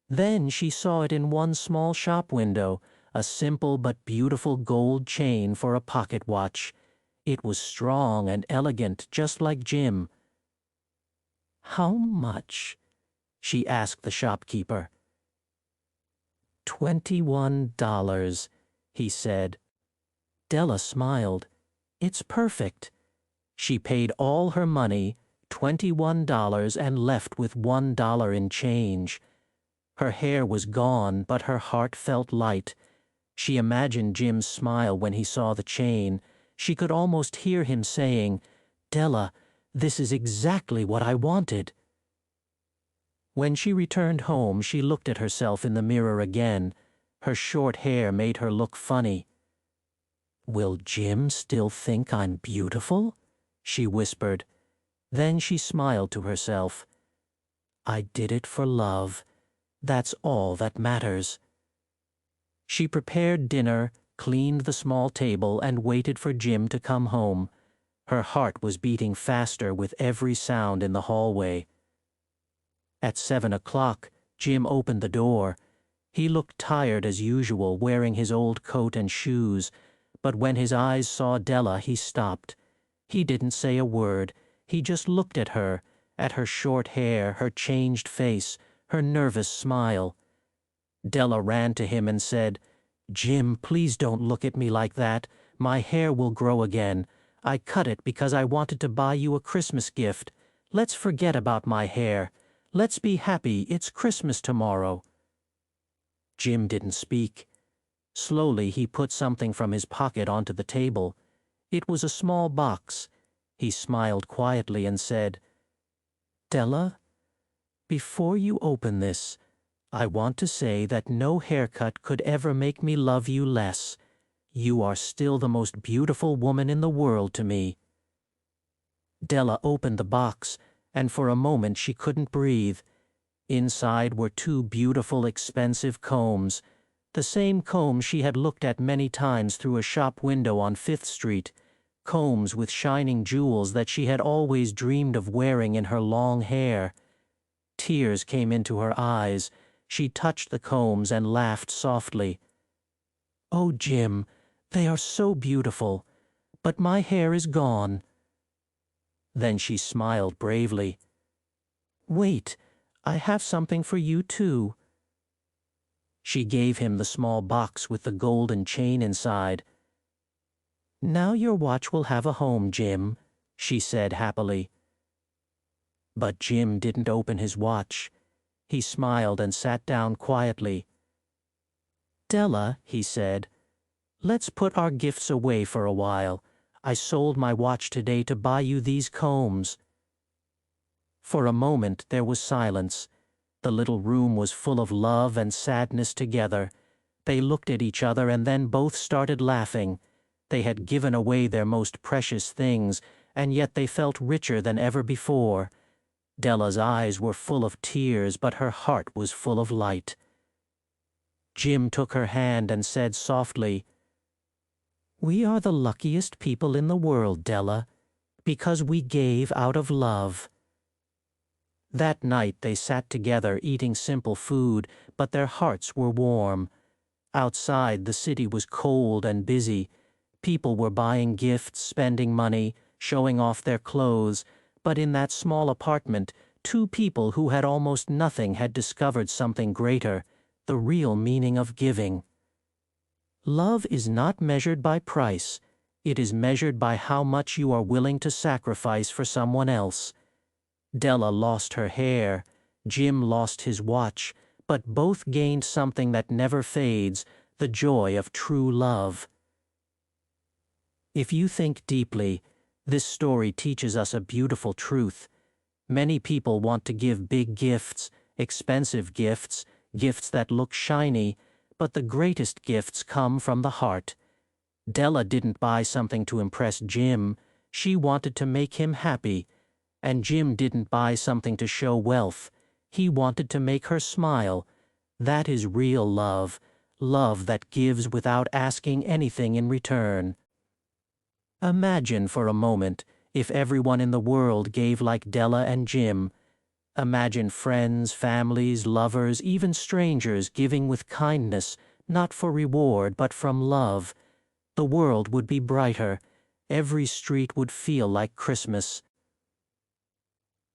Then she saw it in one small shop window, a simple but beautiful gold chain for a pocket watch. It was strong and elegant, just like Jim. "How much?" she asked the shopkeeper. $21, he said. Della smiled. "It's perfect." She paid all her money, $21, and left with $1 in change. Her hair was gone, but her heart felt light. She imagined Jim's smile when he saw the chain. She could almost hear him saying, "Della, this is exactly what I wanted." When she returned home, she looked at herself in the mirror again. Her short hair made her look funny. "Will Jim still think I'm beautiful?" she whispered. Then she smiled to herself. "I did it for love. That's all that matters." She prepared dinner, cleaned the small table, and waited for Jim to come home. Her heart was beating faster with every sound in the hallway. At 7 o'clock, Jim opened the door. He looked tired as usual, wearing his old coat and shoes, but when his eyes saw Della, he stopped. He didn't say a word. He just looked at her short hair, her changed face, her nervous smile. Della ran to him and said, "Jim, please don't look at me like that. My hair will grow again. I cut it because I wanted to buy you a Christmas gift. Let's forget about my hair. Let's be happy, it's Christmas tomorrow." Jim didn't speak. Slowly he put something from his pocket onto the table. It was a small box. He smiled quietly and said, "Della, before you open this, I want to say that no haircut could ever make me love you less. You are still the most beautiful woman in the world to me." Della opened the box, and for a moment she couldn't breathe. Inside were two beautiful, expensive combs, the same combs she had looked at many times through a shop window on 5th Street, combs with shining jewels that she had always dreamed of wearing in her long hair. Tears came into her eyes. She touched the combs and laughed softly. "Oh, Jim, they are so beautiful, but my hair is gone." Then she smiled bravely. "Wait, I have something for you too." She gave him the small box with the golden chain inside. "Now your watch will have a home, Jim," she said happily. But Jim didn't open his watch. He smiled and sat down quietly. "Della," he said, "let's put our gifts away for a while. I sold my watch today to buy you these combs." For a moment there was silence. The little room was full of love and sadness together. They looked at each other and then both started laughing. They had given away their most precious things, and yet they felt richer than ever before. Della's eyes were full of tears, but her heart was full of light. Jim took her hand and said softly, "We are the luckiest people in the world, Della, because we gave out of love." That night they sat together eating simple food, but their hearts were warm. Outside the city was cold and busy. People were buying gifts, spending money, showing off their clothes, but in that small apartment, two people who had almost nothing had discovered something greater, the real meaning of giving. Love is not measured by price. It is measured by how much you are willing to sacrifice for someone else. Della lost her hair, Jim lost his watch, but both gained something that never fades, the joy of true love. If you think deeply, this story teaches us a beautiful truth. Many people want to give big gifts, expensive gifts, gifts that look shiny, but the greatest gifts come from the heart. Della didn't buy something to impress Jim. She wanted to make him happy. And Jim didn't buy something to show wealth. He wanted to make her smile. That is real love, love that gives without asking anything in return. Imagine for a moment if everyone in the world gave like Della and Jim. Imagine friends, families, lovers, even strangers giving with kindness, not for reward but from love. The world would be brighter. Every street would feel like Christmas.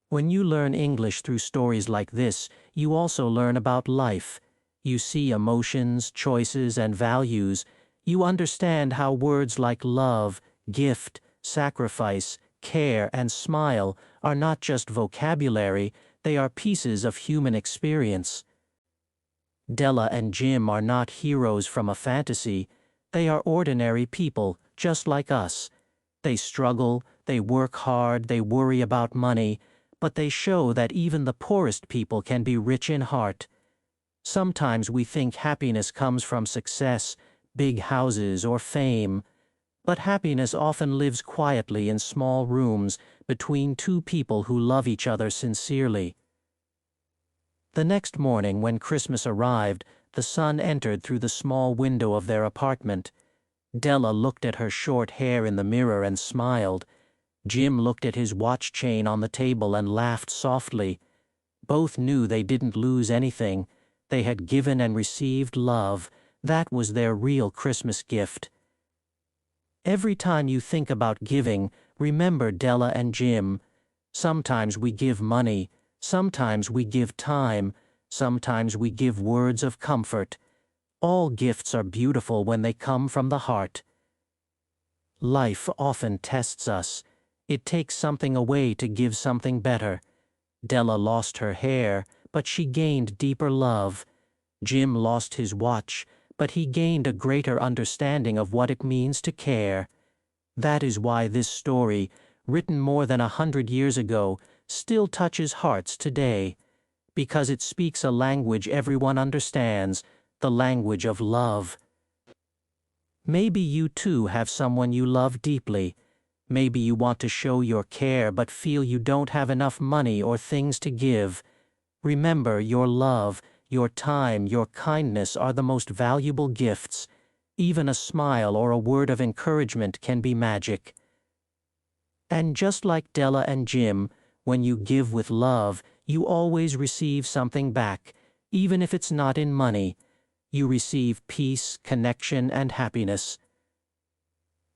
When you learn English through stories like this, you also learn about life. You see emotions, choices, and values. You understand how words like love, gift, sacrifice, care, and smile are not just vocabulary, they are pieces of human experience. Della and Jim are not heroes from a fantasy. They are ordinary people, just like us. They struggle, they work hard, they worry about money, but they show that even the poorest people can be rich in heart. Sometimes we think happiness comes from success, big houses, or fame, but happiness often lives quietly in small rooms between two people who love each other sincerely. The next morning, when Christmas arrived, the sun entered through the small window of their apartment. Della looked at her short hair in the mirror and smiled. Jim looked at his watch chain on the table and laughed softly. Both knew they didn't lose anything. They had given and received love. That was their real Christmas gift. Every time you think about giving, remember Della and Jim. Sometimes we give money. Sometimes we give time. Sometimes we give words of comfort. All gifts are beautiful when they come from the heart. Life often tests us. It takes something away to give something better. Della lost her hair, but she gained deeper love. Jim lost his watch, but he gained a greater understanding of what it means to care. That is why this story, written more than 100 years ago, still touches hearts today, because it speaks a language everyone understands, the language of love. Maybe you too have someone you love deeply. Maybe you want to show your care but feel you don't have enough money or things to give. Remember, your love, your time, your kindness are the most valuable gifts. Even a smile or a word of encouragement can be magic. And just like Della and Jim, when you give with love, you always receive something back, even if it's not in money. You receive peace, connection, and happiness.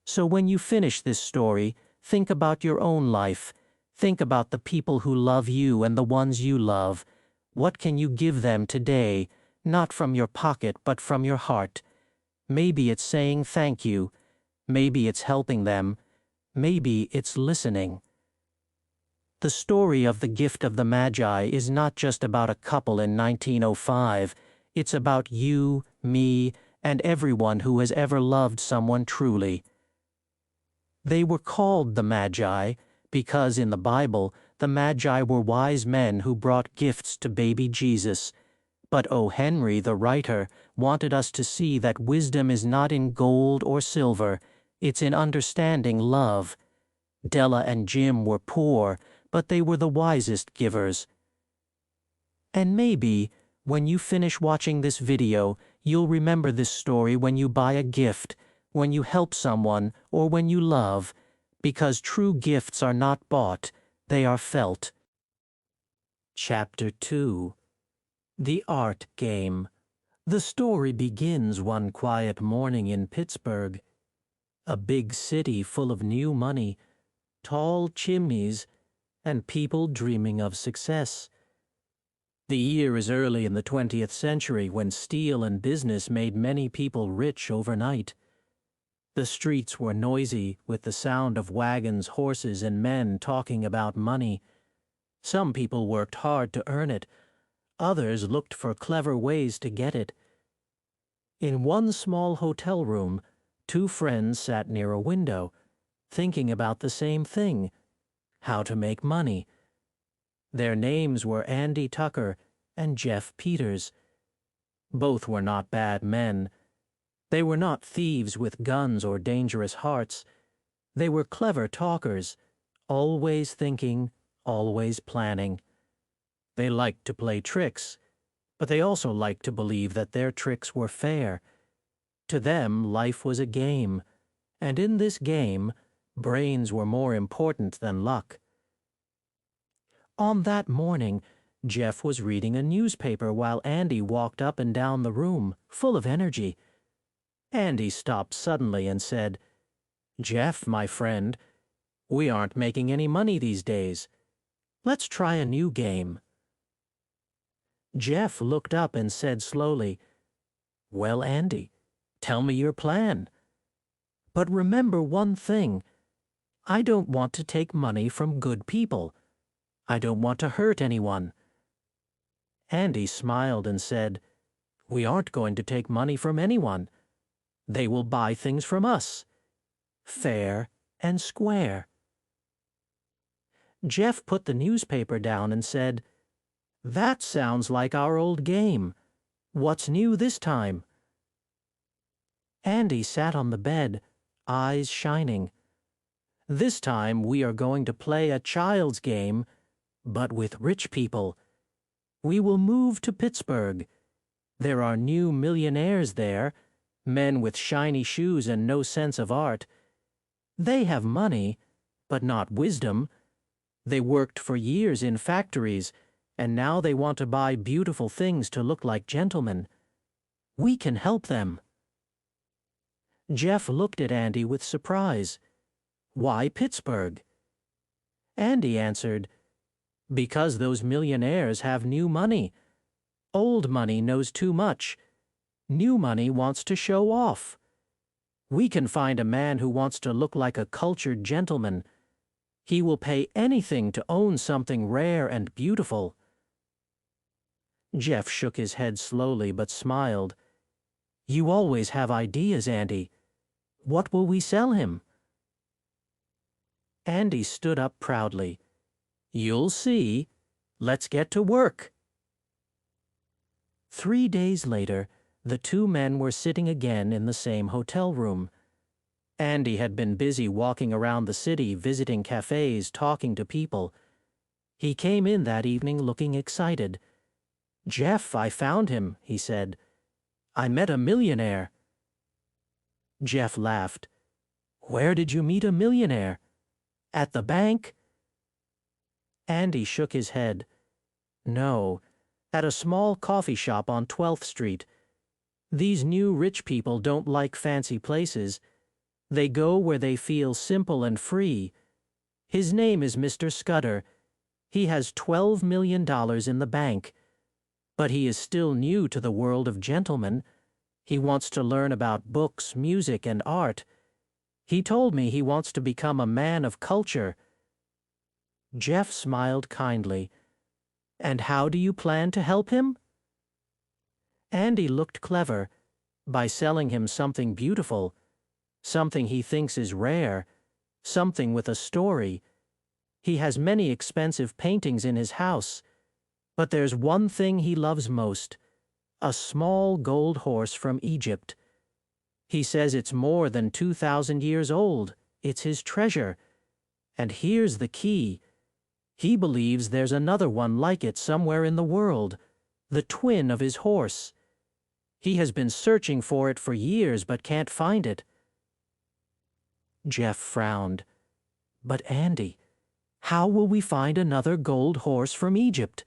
So when you finish this story, think about your own life. Think about the people who love you and the ones you love. What can you give them today, not from your pocket but from your heart? Maybe it's saying thank you. Maybe it's helping them. Maybe it's listening. The story of the gift of the Magi is not just about a couple in 1905. It's about you, me, and everyone who has ever loved someone truly. They were called the Magi because in the Bible, the Magi were wise men who brought gifts to baby Jesus. But O. Henry, the writer, wanted us to see that wisdom is not in gold or silver, it's in understanding love. Della and Jim were poor, but they were the wisest givers. And maybe, when you finish watching this video, you'll remember this story when you buy a gift, when you help someone, or when you love, because true gifts are not bought, they are felt. Chapter 2. The Art Game. The story begins one quiet morning in Pittsburgh, a big city full of new money, tall chimneys, and people dreaming of success. The year is early in the 20th century when steel and business made many people rich overnight. The streets were noisy with the sound of wagons, horses, and men talking about money. Some people worked hard to earn it. Others looked for clever ways to get it. In one small hotel room, two friends sat near a window, thinking about the same thing: how to make money. Their names were Andy Tucker and Jeff Peters. Both were not bad men. They were not thieves with guns or dangerous hearts. They were clever talkers, always thinking, always planning. They liked to play tricks, but they also liked to believe that their tricks were fair. To them, life was a game, and in this game, brains were more important than luck. On that morning, Jeff was reading a newspaper while Andy walked up and down the room, full of energy. Andy stopped suddenly and said, "Jeff, my friend, we aren't making any money these days. Let's try a new game." Jeff looked up and said slowly, "Well, Andy, tell me your plan. But remember one thing. I don't want to take money from good people. I don't want to hurt anyone." Andy smiled and said, "We aren't going to take money from anyone. They will buy things from us. Fair and square." Jeff put the newspaper down and said, "That sounds like our old game. What's new this time?" Andy sat on the bed, eyes shining. "This time we are going to play a child's game, but with rich people. We will move to Pittsburgh. There are new millionaires there, men with shiny shoes and no sense of art. They have money, but not wisdom. They worked for years in factories, and now they want to buy beautiful things to look like gentlemen. We can help them." Jeff looked at Andy with surprise. "Why Pittsburgh?" Andy answered, "Because those millionaires have new money. Old money knows too much. New money wants to show off. We can find a man who wants to look like a cultured gentleman. He will pay anything to own something rare and beautiful." Jeff shook his head slowly but smiled. "You always have ideas, Andy. What will we sell him?" Andy stood up proudly. "You'll see. Let's get to work." 3 days later, the two men were sitting again in the same hotel room. Andy had been busy walking around the city, visiting cafes, talking to people. He came in that evening looking excited. "Jeff, I found him," he said. "I met a millionaire." Jeff laughed. "Where did you meet a millionaire? At the bank?" Andy shook his head. "No, at a small coffee shop on 12th Street. These new rich people don't like fancy places. They go where they feel simple and free. His name is Mr. Scudder. He has $12 million in the bank. But he is still new to the world of gentlemen. He wants to learn about books, music, and art. He told me he wants to become a man of culture." Jeff smiled kindly. "And how do you plan to help him?" Andy looked clever. By selling him something beautiful, something he thinks is rare, something with a story. He has many expensive paintings in his house, but there's one thing he loves most: a small gold horse from Egypt. He says it's more than 2,000 years old. It's his treasure. And here's the key. He believes there's another one like it somewhere in the world, the twin of his horse. He has been searching for it for years but can't find it." Jeff frowned. "But Andy, how will we find another gold horse from Egypt?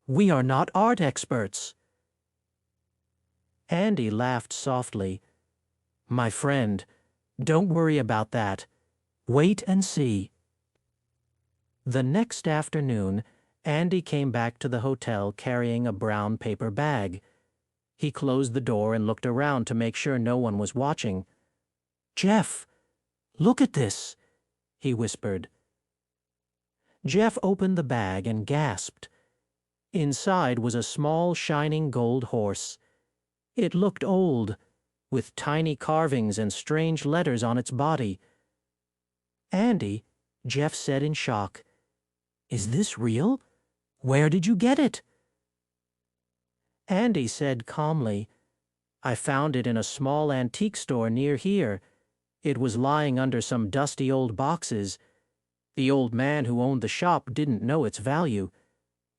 We are not art experts." Andy laughed softly. "My friend, don't worry about that. Wait and see." The next afternoon, Andy came back to the hotel carrying a brown paper bag. He closed the door and looked around to make sure no one was watching. "Jeff, look at this," he whispered. Jeff opened the bag and gasped. Inside was a small, shining gold horse. It looked old, with tiny carvings and strange letters on its body. "Andy," Jeff said in shock, "is this real? Where did you get it?" Andy said calmly, "I found it in a small antique store near here. It was lying under some dusty old boxes. The old man who owned the shop didn't know its value.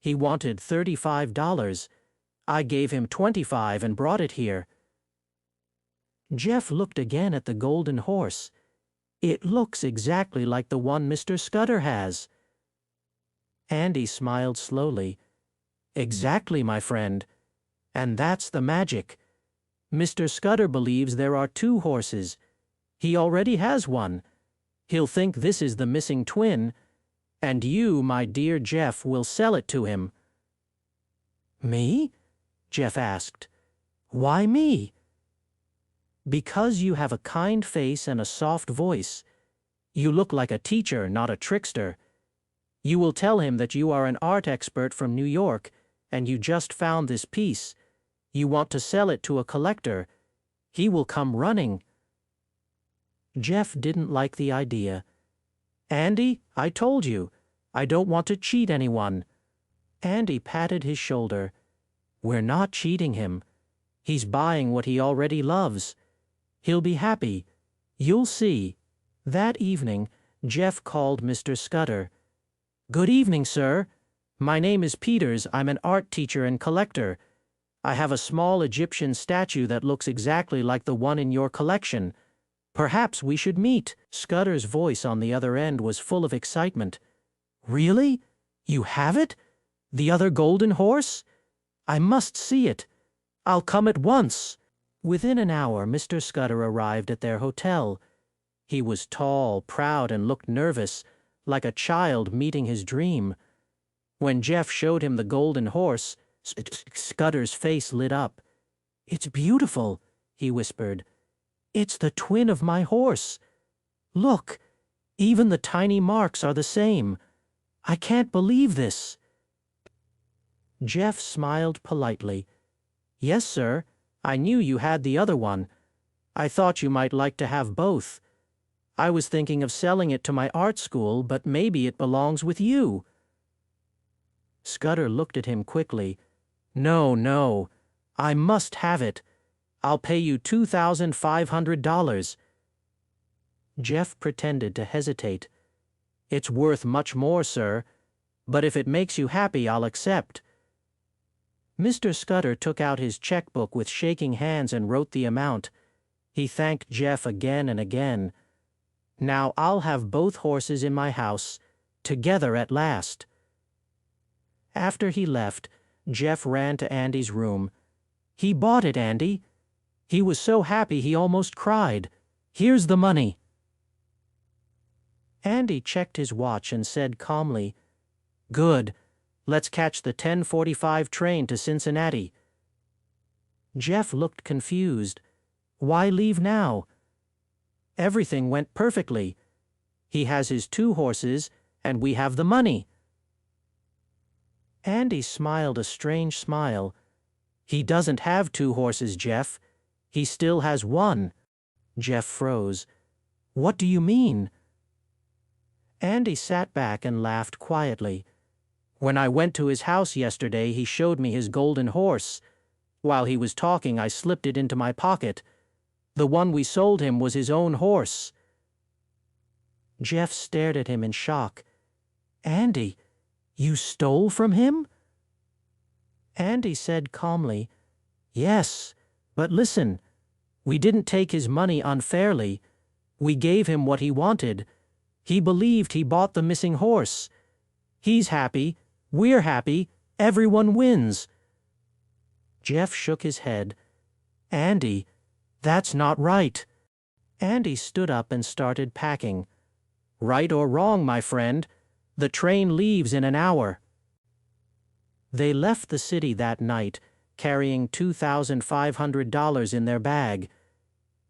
He wanted $35. I gave him $25 and brought it here." Jeff looked again at the golden horse. "It looks exactly like the one Mr. Scudder has." Andy smiled slowly. "Exactly, my friend. And that's the magic. Mr. Scudder believes there are two horses. He already has one. He'll think this is the missing twin, and you, my dear Jeff, will sell it to him." "Me?" Jeff asked. "Why me?" "Because you have a kind face and a soft voice. You look like a teacher, not a trickster. You will tell him that you are an art expert from New York, and you just found this piece. You want to sell it to a collector. He will come running." Jeff didn't like the idea. "Andy, I told you, I don't want to cheat anyone." Andy patted his shoulder. "We're not cheating him. He's buying what he already loves. He'll be happy. You'll see." That evening, Jeff called Mr. Scudder. "Good evening, sir. My name is Peters. I'm an art teacher and collector. I have a small Egyptian statue that looks exactly like the one in your collection. Perhaps we should meet." Scudder's voice on the other end was full of excitement. "Really? You have it? The other golden horse? I must see it. I'll come at once." Within an hour, Mr. Scudder arrived at their hotel. He was tall, proud, and looked nervous, like a child meeting his dream. When Jeff showed him the golden horse, Scudder's face lit up. "It's beautiful," he whispered. "It's the twin of my horse. Look, Even the tiny marks are the same. I can't believe this." Jeff smiled politely. "Yes, sir. I knew you had the other one. I thought you might like to have both. I was thinking of selling it to my art school, but maybe it belongs with you." Scudder looked at him quickly. "No, no. I must have it. I'll pay you $2,500. Jeff pretended to hesitate. "It's worth much more, sir, but if it makes you happy, I'll accept." Mr. Scudder took out his checkbook with shaking hands and wrote the amount. He thanked Jeff again and again. "Now I'll have both horses in my house, together at last." After he left, Jeff ran to Andy's room. "He bought it, Andy. He was so happy he almost cried. Here's the money." Andy checked his watch and said calmly, "Good. Let's catch the 10:45 train to Cincinnati." Jeff looked confused. Why leave now? Everything went perfectly. He has his 2 horses, and we have the money. Andy smiled a strange smile. "He doesn't have 2 horses, Jeff. He still has 1. Jeff froze. "What do you mean?" Andy sat back and laughed quietly. "When I went to his house yesterday, he showed me his golden horse. While he was talking, I slipped it into my pocket. The one we sold him was his own horse." Jeff stared at him in shock. "Andy, you stole from him?" Andy said calmly, "Yes, but listen. We didn't take his money unfairly. We gave him what he wanted. He believed he bought the missing horse. He's happy. We're happy. Everyone wins." Jeff shook his head. "Andy, that's not right." Andy stood up and started packing. "Right or wrong, my friend, the train leaves in an hour." They left the city that night, carrying $2,500 in their bag.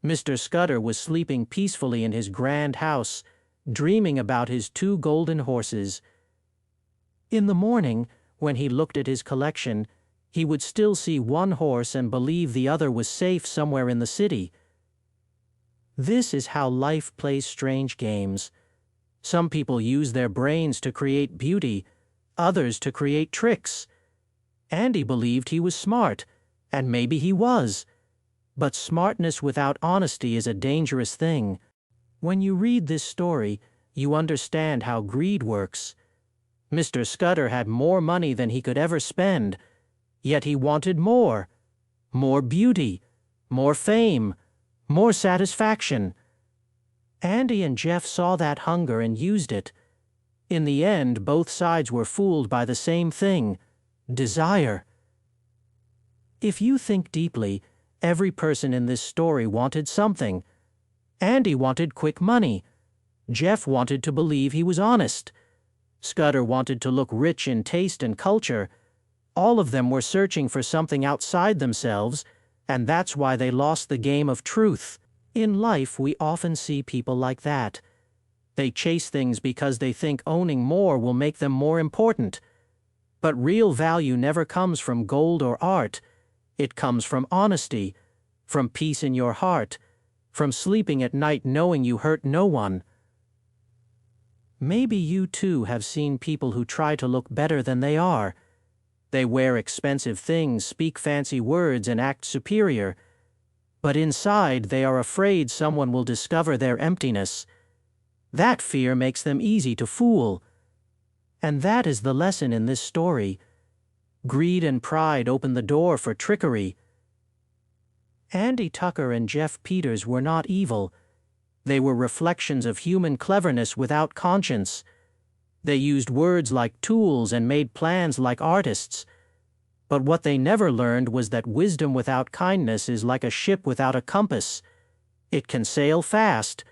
Mr. Scudder was sleeping peacefully in his grand house, dreaming about his 2 golden horses. In the morning, when he looked at his collection, he would still see 1 horse and believe the other was safe somewhere in the city. This is how life plays strange games. Some people use their brains to create beauty, others to create tricks. Andy believed he was smart, and maybe he was. But smartness without honesty is a dangerous thing. When you read this story, you understand how greed works. Mr. Scudder had more money than he could ever spend, yet he wanted more. More beauty, more fame, more satisfaction. Andy and Jeff saw that hunger and used it. In the end, both sides were fooled by the same thing: desire. If you think deeply, every person in this story wanted something. Andy wanted quick money. Jeff wanted to believe he was honest. Scudder wanted to look rich in taste and culture. All of them were searching for something outside themselves, and that's why they lost the game of truth. In life, we often see people like that. They chase things because they think owning more will make them more important. But real value never comes from gold or art. It comes from honesty, from peace in your heart, from sleeping at night knowing you hurt no one. Maybe you too have seen people who try to look better than they are. They wear expensive things, speak fancy words, and act superior. But inside, they are afraid someone will discover their emptiness. That fear makes them easy to fool. And that is the lesson in this story. Greed and pride open the door for trickery. Andy Tucker and Jeff Peters were not evil. They were reflections of human cleverness without conscience. They used words like tools and made plans like artists. But what they never learned was that wisdom without kindness is like a ship without a compass. It can sail fast,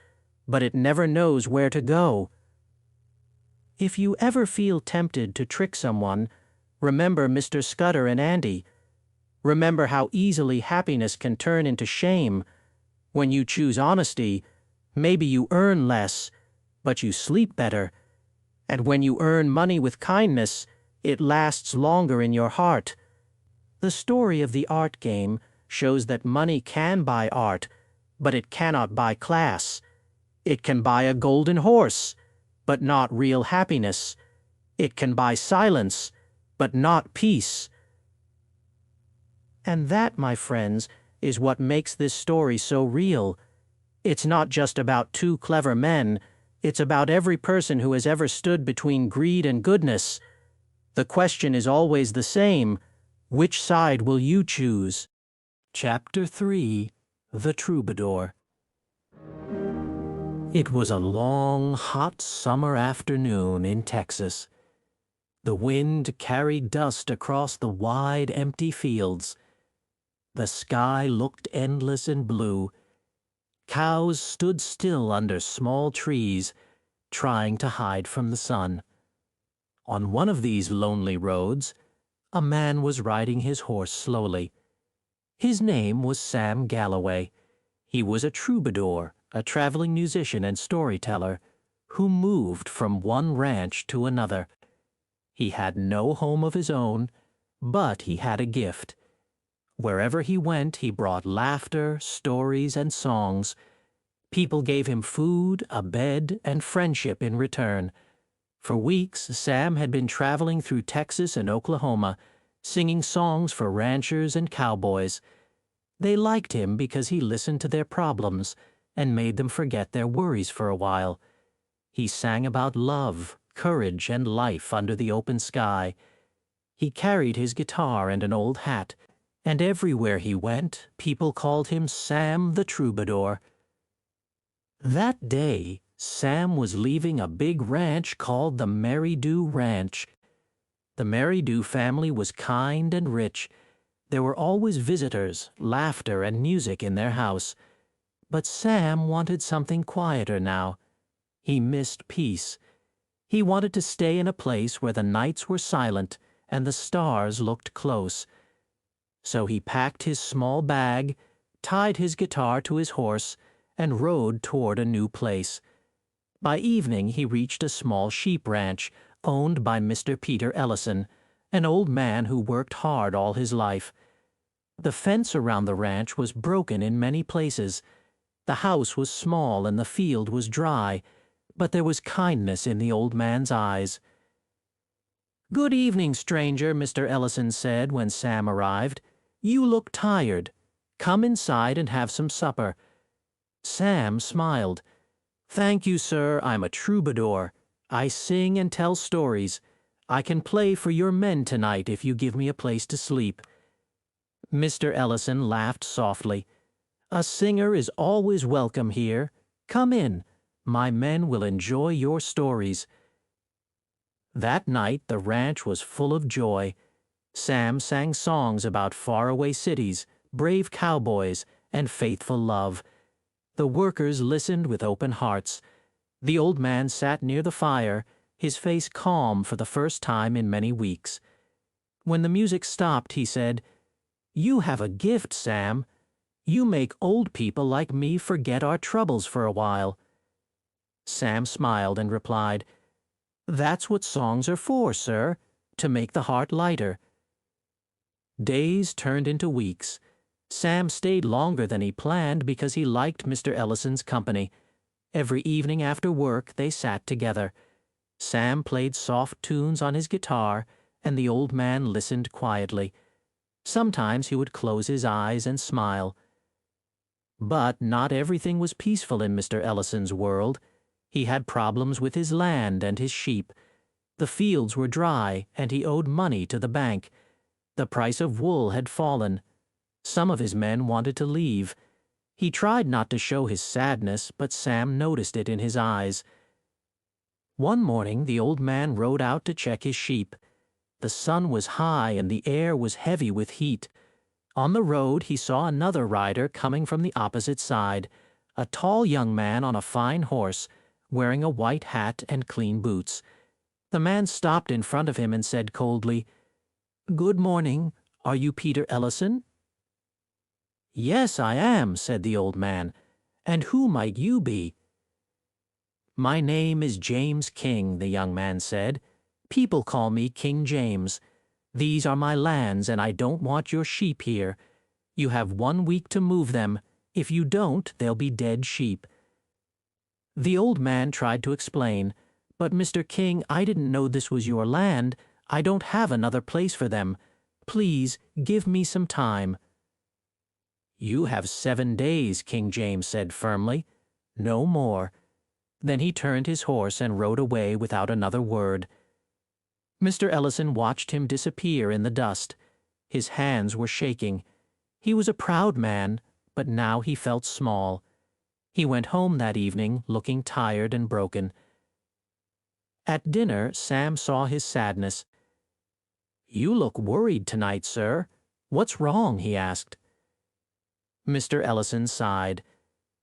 but it never knows where to go. If you ever feel tempted to trick someone, remember Mr. Scudder and Andy. Remember how easily happiness can turn into shame. When you choose honesty, maybe you earn less, but you sleep better. And when you earn money with kindness, it lasts longer in your heart. The story of the art game shows that money can buy art, but it cannot buy class. It can buy a golden horse, but not real happiness. It can buy silence, but not peace. And that, my friends, is what makes this story so real. It's not just about two clever men. It's about every person who has ever stood between greed and goodness. The question is always the same. Which side will you choose? Chapter 3: The Troubadour. It was a long, hot summer afternoon in Texas. The wind carried dust across the wide, empty fields. The sky looked endless and blue. Cows stood still under small trees, trying to hide from the sun. On one of these lonely roads, a man was riding his horse slowly. His name was Sam Galloway. He was a troubadour, a traveling musician and storyteller, who moved from one ranch to another. He had no home of his own, but he had a gift. Wherever he went, he brought laughter, stories, and songs. People gave him food, a bed, and friendship in return. For weeks, Sam had been traveling through Texas and Oklahoma, singing songs for ranchers and cowboys. They liked him because he listened to their problems and made them forget their worries for a while. He sang about love, courage, and life under the open sky. He carried his guitar and an old hat, and everywhere he went, people called him Sam the Troubadour. That day, Sam was leaving a big ranch called the Merry-Do Ranch. The Merry-Do family was kind and rich. There were always visitors, laughter, and music in their house. But Sam wanted something quieter now. He missed peace. He wanted to stay in a place where the nights were silent and the stars looked close. So he packed his small bag, tied his guitar to his horse, and rode toward a new place. By evening he reached a small sheep ranch owned by Mr. Peter Ellison, an old man who worked hard all his life. The fence around the ranch was broken in many places. The house was small and the field was dry, but there was kindness in the old man's eyes. "Good evening, stranger," Mr. Ellison said when Sam arrived. "You look tired. Come inside and have some supper." Sam smiled. "Thank you, sir. I'm a troubadour. I sing and tell stories. I can play for your men tonight if you give me a place to sleep." Mr. Ellison laughed softly. "A singer is always welcome here. Come in. My men will enjoy your stories." That night the ranch was full of joy. Sam sang songs about faraway cities, brave cowboys, and faithful love. The workers listened with open hearts. The old man sat near the fire, his face calm for the first time in many weeks. When the music stopped, he said, "You have a gift, Sam. You make old people like me forget our troubles for a while." Sam smiled and replied, "That's what songs are for, sir, to make the heart lighter." Days turned into weeks. Sam stayed longer than he planned because he liked Mr. Ellison's company. Every evening after work, they sat together. Sam played soft tunes on his guitar, and the old man listened quietly. Sometimes he would close his eyes and smile. But not everything was peaceful in Mr. Ellison's world. He had problems with his land and his sheep. The fields were dry, and he owed money to the bank. The price of wool had fallen. Some of his men wanted to leave. He tried not to show his sadness, but Sam noticed it in his eyes. One morning the old man rode out to check his sheep. The sun was high and the air was heavy with heat. On the road he saw another rider coming from the opposite side, a tall young man on a fine horse, wearing a white hat and clean boots. The man stopped in front of him and said coldly, "Good morning. Are you Peter Ellison?" "Yes, I am," said the old man. "And who might you be?" My name is James King, the young man said. People call me King James. These are my lands, and I don't want your sheep here. You have 1 week to move them. If you don't, they'll be dead sheep. The old man tried to explain, but Mr. King, I didn't know this was your land. I don't have another place for them. Please, give me some time. You have 7 days, King James said firmly. No more. Then he turned his horse and rode away without another word. Mr. Ellison watched him disappear in the dust. His hands were shaking. He was a proud man, but now he felt small. He went home that evening looking tired and broken. At dinner, Sam saw his sadness. You look worried tonight, sir. What's wrong? He asked. Mr. Ellison sighed.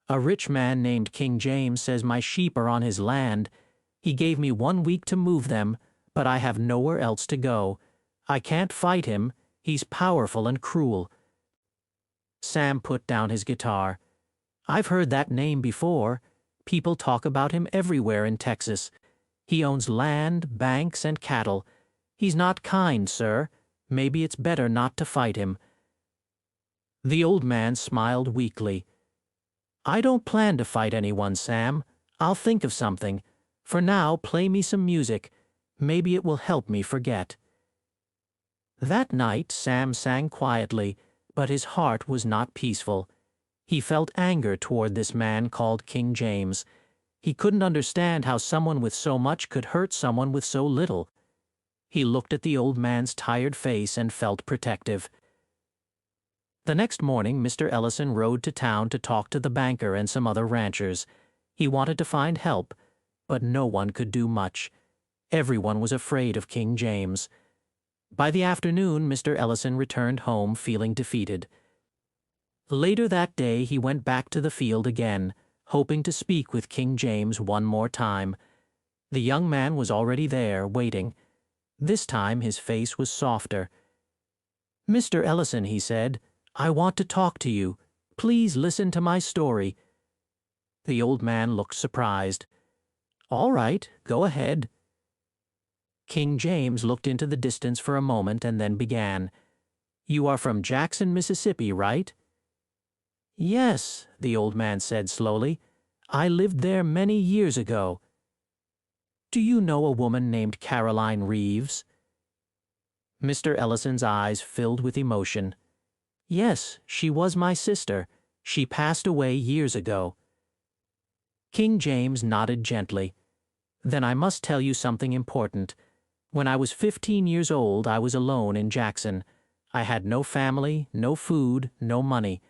A rich man named King James says my sheep are on his land. He gave me 1 week to move them, but I have nowhere else to go. I can't fight him. He's powerful and cruel. Sam put down his guitar. I've heard that name before. People talk about him everywhere in Texas. He owns land, banks, and cattle. He's not kind, sir. Maybe it's better not to fight him. The old man smiled weakly. I don't plan to fight anyone, Sam. I'll think of something. For now, play me some music. Maybe it will help me forget. That night, Sam sang quietly, but his heart was not peaceful. He felt anger toward this man called King James. He couldn't understand how someone with so much could hurt someone with so little. He looked at the old man's tired face and felt protective. The next morning, Mr. Ellison rode to town to talk to the banker and some other ranchers. He wanted to find help, but no one could do much. Everyone was afraid of King James. By the afternoon, Mr. Ellison returned home feeling defeated. Later that day, he went back to the field again, hoping to speak with King James one more time. The young man was already there, waiting. This time his face was softer. Mr. Ellison, he said, I want to talk to you. Please listen to my story. The old man looked surprised. All right, go ahead. King James looked into the distance for a moment and then began. You are from Jackson, Mississippi, right? Yes, the old man said slowly. I lived there many years ago. Do you know a woman named Caroline Reeves? Mr. Ellison's eyes filled with emotion. Yes, she was my sister. She passed away years ago. King James nodded gently. Then I must tell you something important. When I was 15 years old, I was alone in Jackson. I had no family, no food, no money.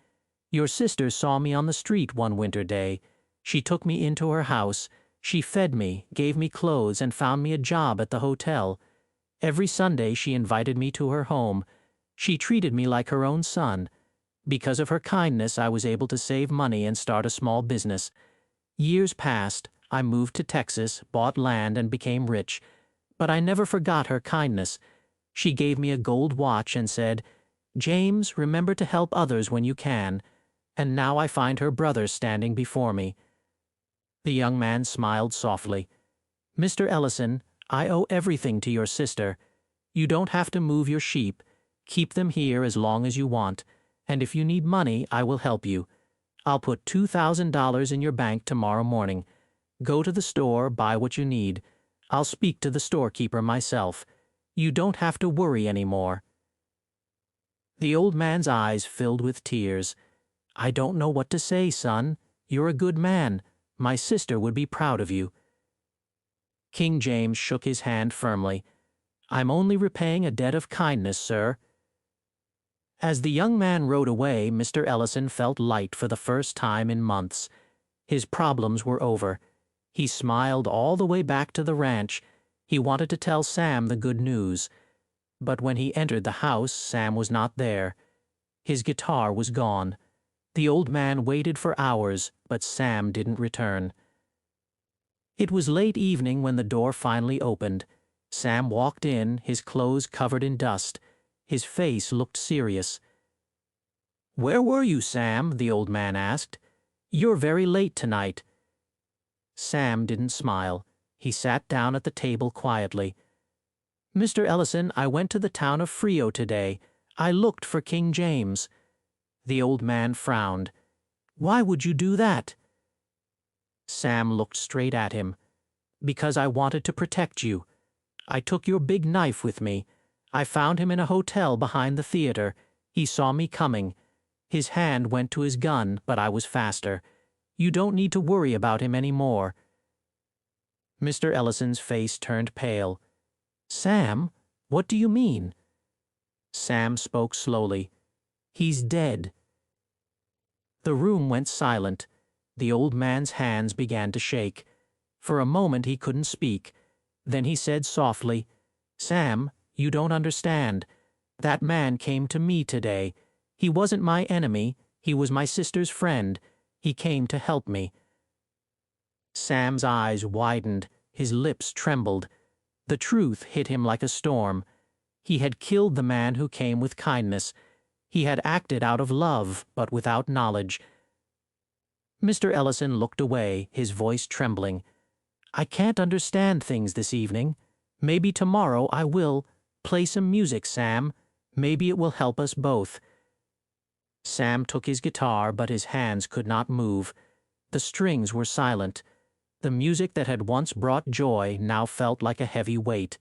Your sister saw me on the street one winter day. She took me into her house. She fed me, gave me clothes, and found me a job at the hotel. Every Sunday she invited me to her home. She treated me like her own son. Because of her kindness, I was able to save money and start a small business. Years passed. I moved to Texas, bought land, and became rich. But I never forgot her kindness. She gave me a gold watch and said, James, remember to help others when you can. And now I find her brother standing before me. The young man smiled softly. Mr. Ellison, I owe everything to your sister. You don't have to move your sheep. Keep them here as long as you want, and if you need money, I will help you. I'll put $2,000 in your bank tomorrow morning. Go to the store, buy what you need. I'll speak to the storekeeper myself. You don't have to worry any more. The old man's eyes filled with tears. I don't know what to say, son. You're a good man. My sister would be proud of you. King James shook his hand firmly. I'm only repaying a debt of kindness, sir. As the young man rode away, Mr. Ellison felt light for the first time in months. His problems were over. He smiled all the way back to the ranch. He wanted to tell Sam the good news. But when he entered the house, Sam was not there. His guitar was gone. The old man waited for hours, but Sam didn't return. It was late evening when the door finally opened. Sam walked in, his clothes covered in dust. His face looked serious. Where were you, Sam? The old man asked. You're very late tonight. Sam didn't smile. He sat down at the table quietly. "Mr. Ellison, I went to the town of Frio today. I looked for King James." The old man frowned. "Why would you do that?" Sam looked straight at him. "Because I wanted to protect you. I took your big knife with me. I found him in a hotel behind the theater. He saw me coming. His hand went to his gun, but I was faster. You don't need to worry about him any more." Mr. Ellison's face turned pale. "Sam, what do you mean?" Sam spoke slowly. "He's dead." The room went silent. The old man's hands began to shake. For a moment he couldn't speak. Then he said softly, "Sam, you don't understand. That man came to me today. He wasn't my enemy. He was my sister's friend. He came to help me." Sam's eyes widened. His lips trembled. The truth hit him like a storm. He had killed the man who came with kindness. He had acted out of love, but without knowledge. Mr. Ellison looked away, his voice trembling. "I can't understand things this evening. Maybe tomorrow I will. Play some music, Sam. Maybe it will help us both." Sam took his guitar, but his hands could not move. The strings were silent. The music that had once brought joy now felt like a heavy weight.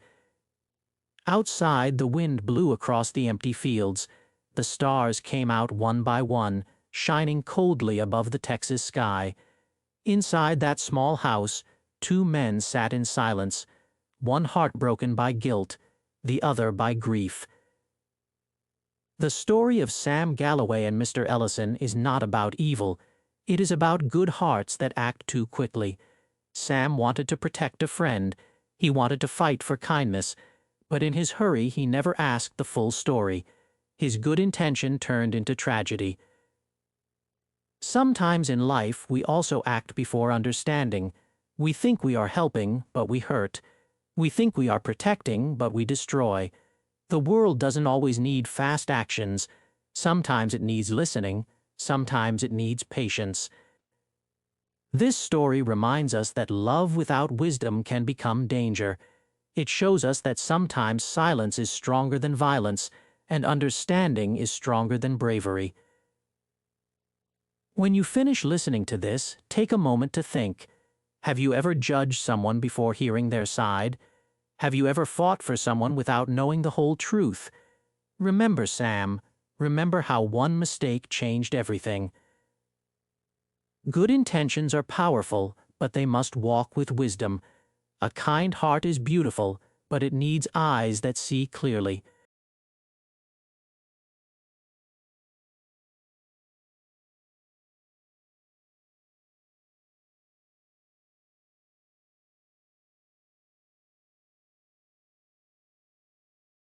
Outside, the wind blew across the empty fields. The stars came out one by one, shining coldly above the Texas sky. Inside that small house, two men sat in silence, one heartbroken by guilt, the other by grief. The story of Sam Galloway and Mr. Ellison is not about evil. It is about good hearts that act too quickly. Sam wanted to protect a friend. He wanted to fight for kindness. But in his hurry, he never asked the full story. His good intention turned into tragedy. Sometimes in life, we also act before understanding. We think we are helping, but we hurt. We think we are protecting, but we destroy. The world doesn't always need fast actions. Sometimes it needs listening. Sometimes it needs patience. This story reminds us that love without wisdom can become danger. It shows us that sometimes silence is stronger than violence, and understanding is stronger than bravery. When you finish listening to this, take a moment to think. Have you ever judged someone before hearing their side? Have you ever fought for someone without knowing the whole truth? Remember, Sam. Remember how one mistake changed everything. Good intentions are powerful, but they must walk with wisdom. A kind heart is beautiful, but it needs eyes that see clearly.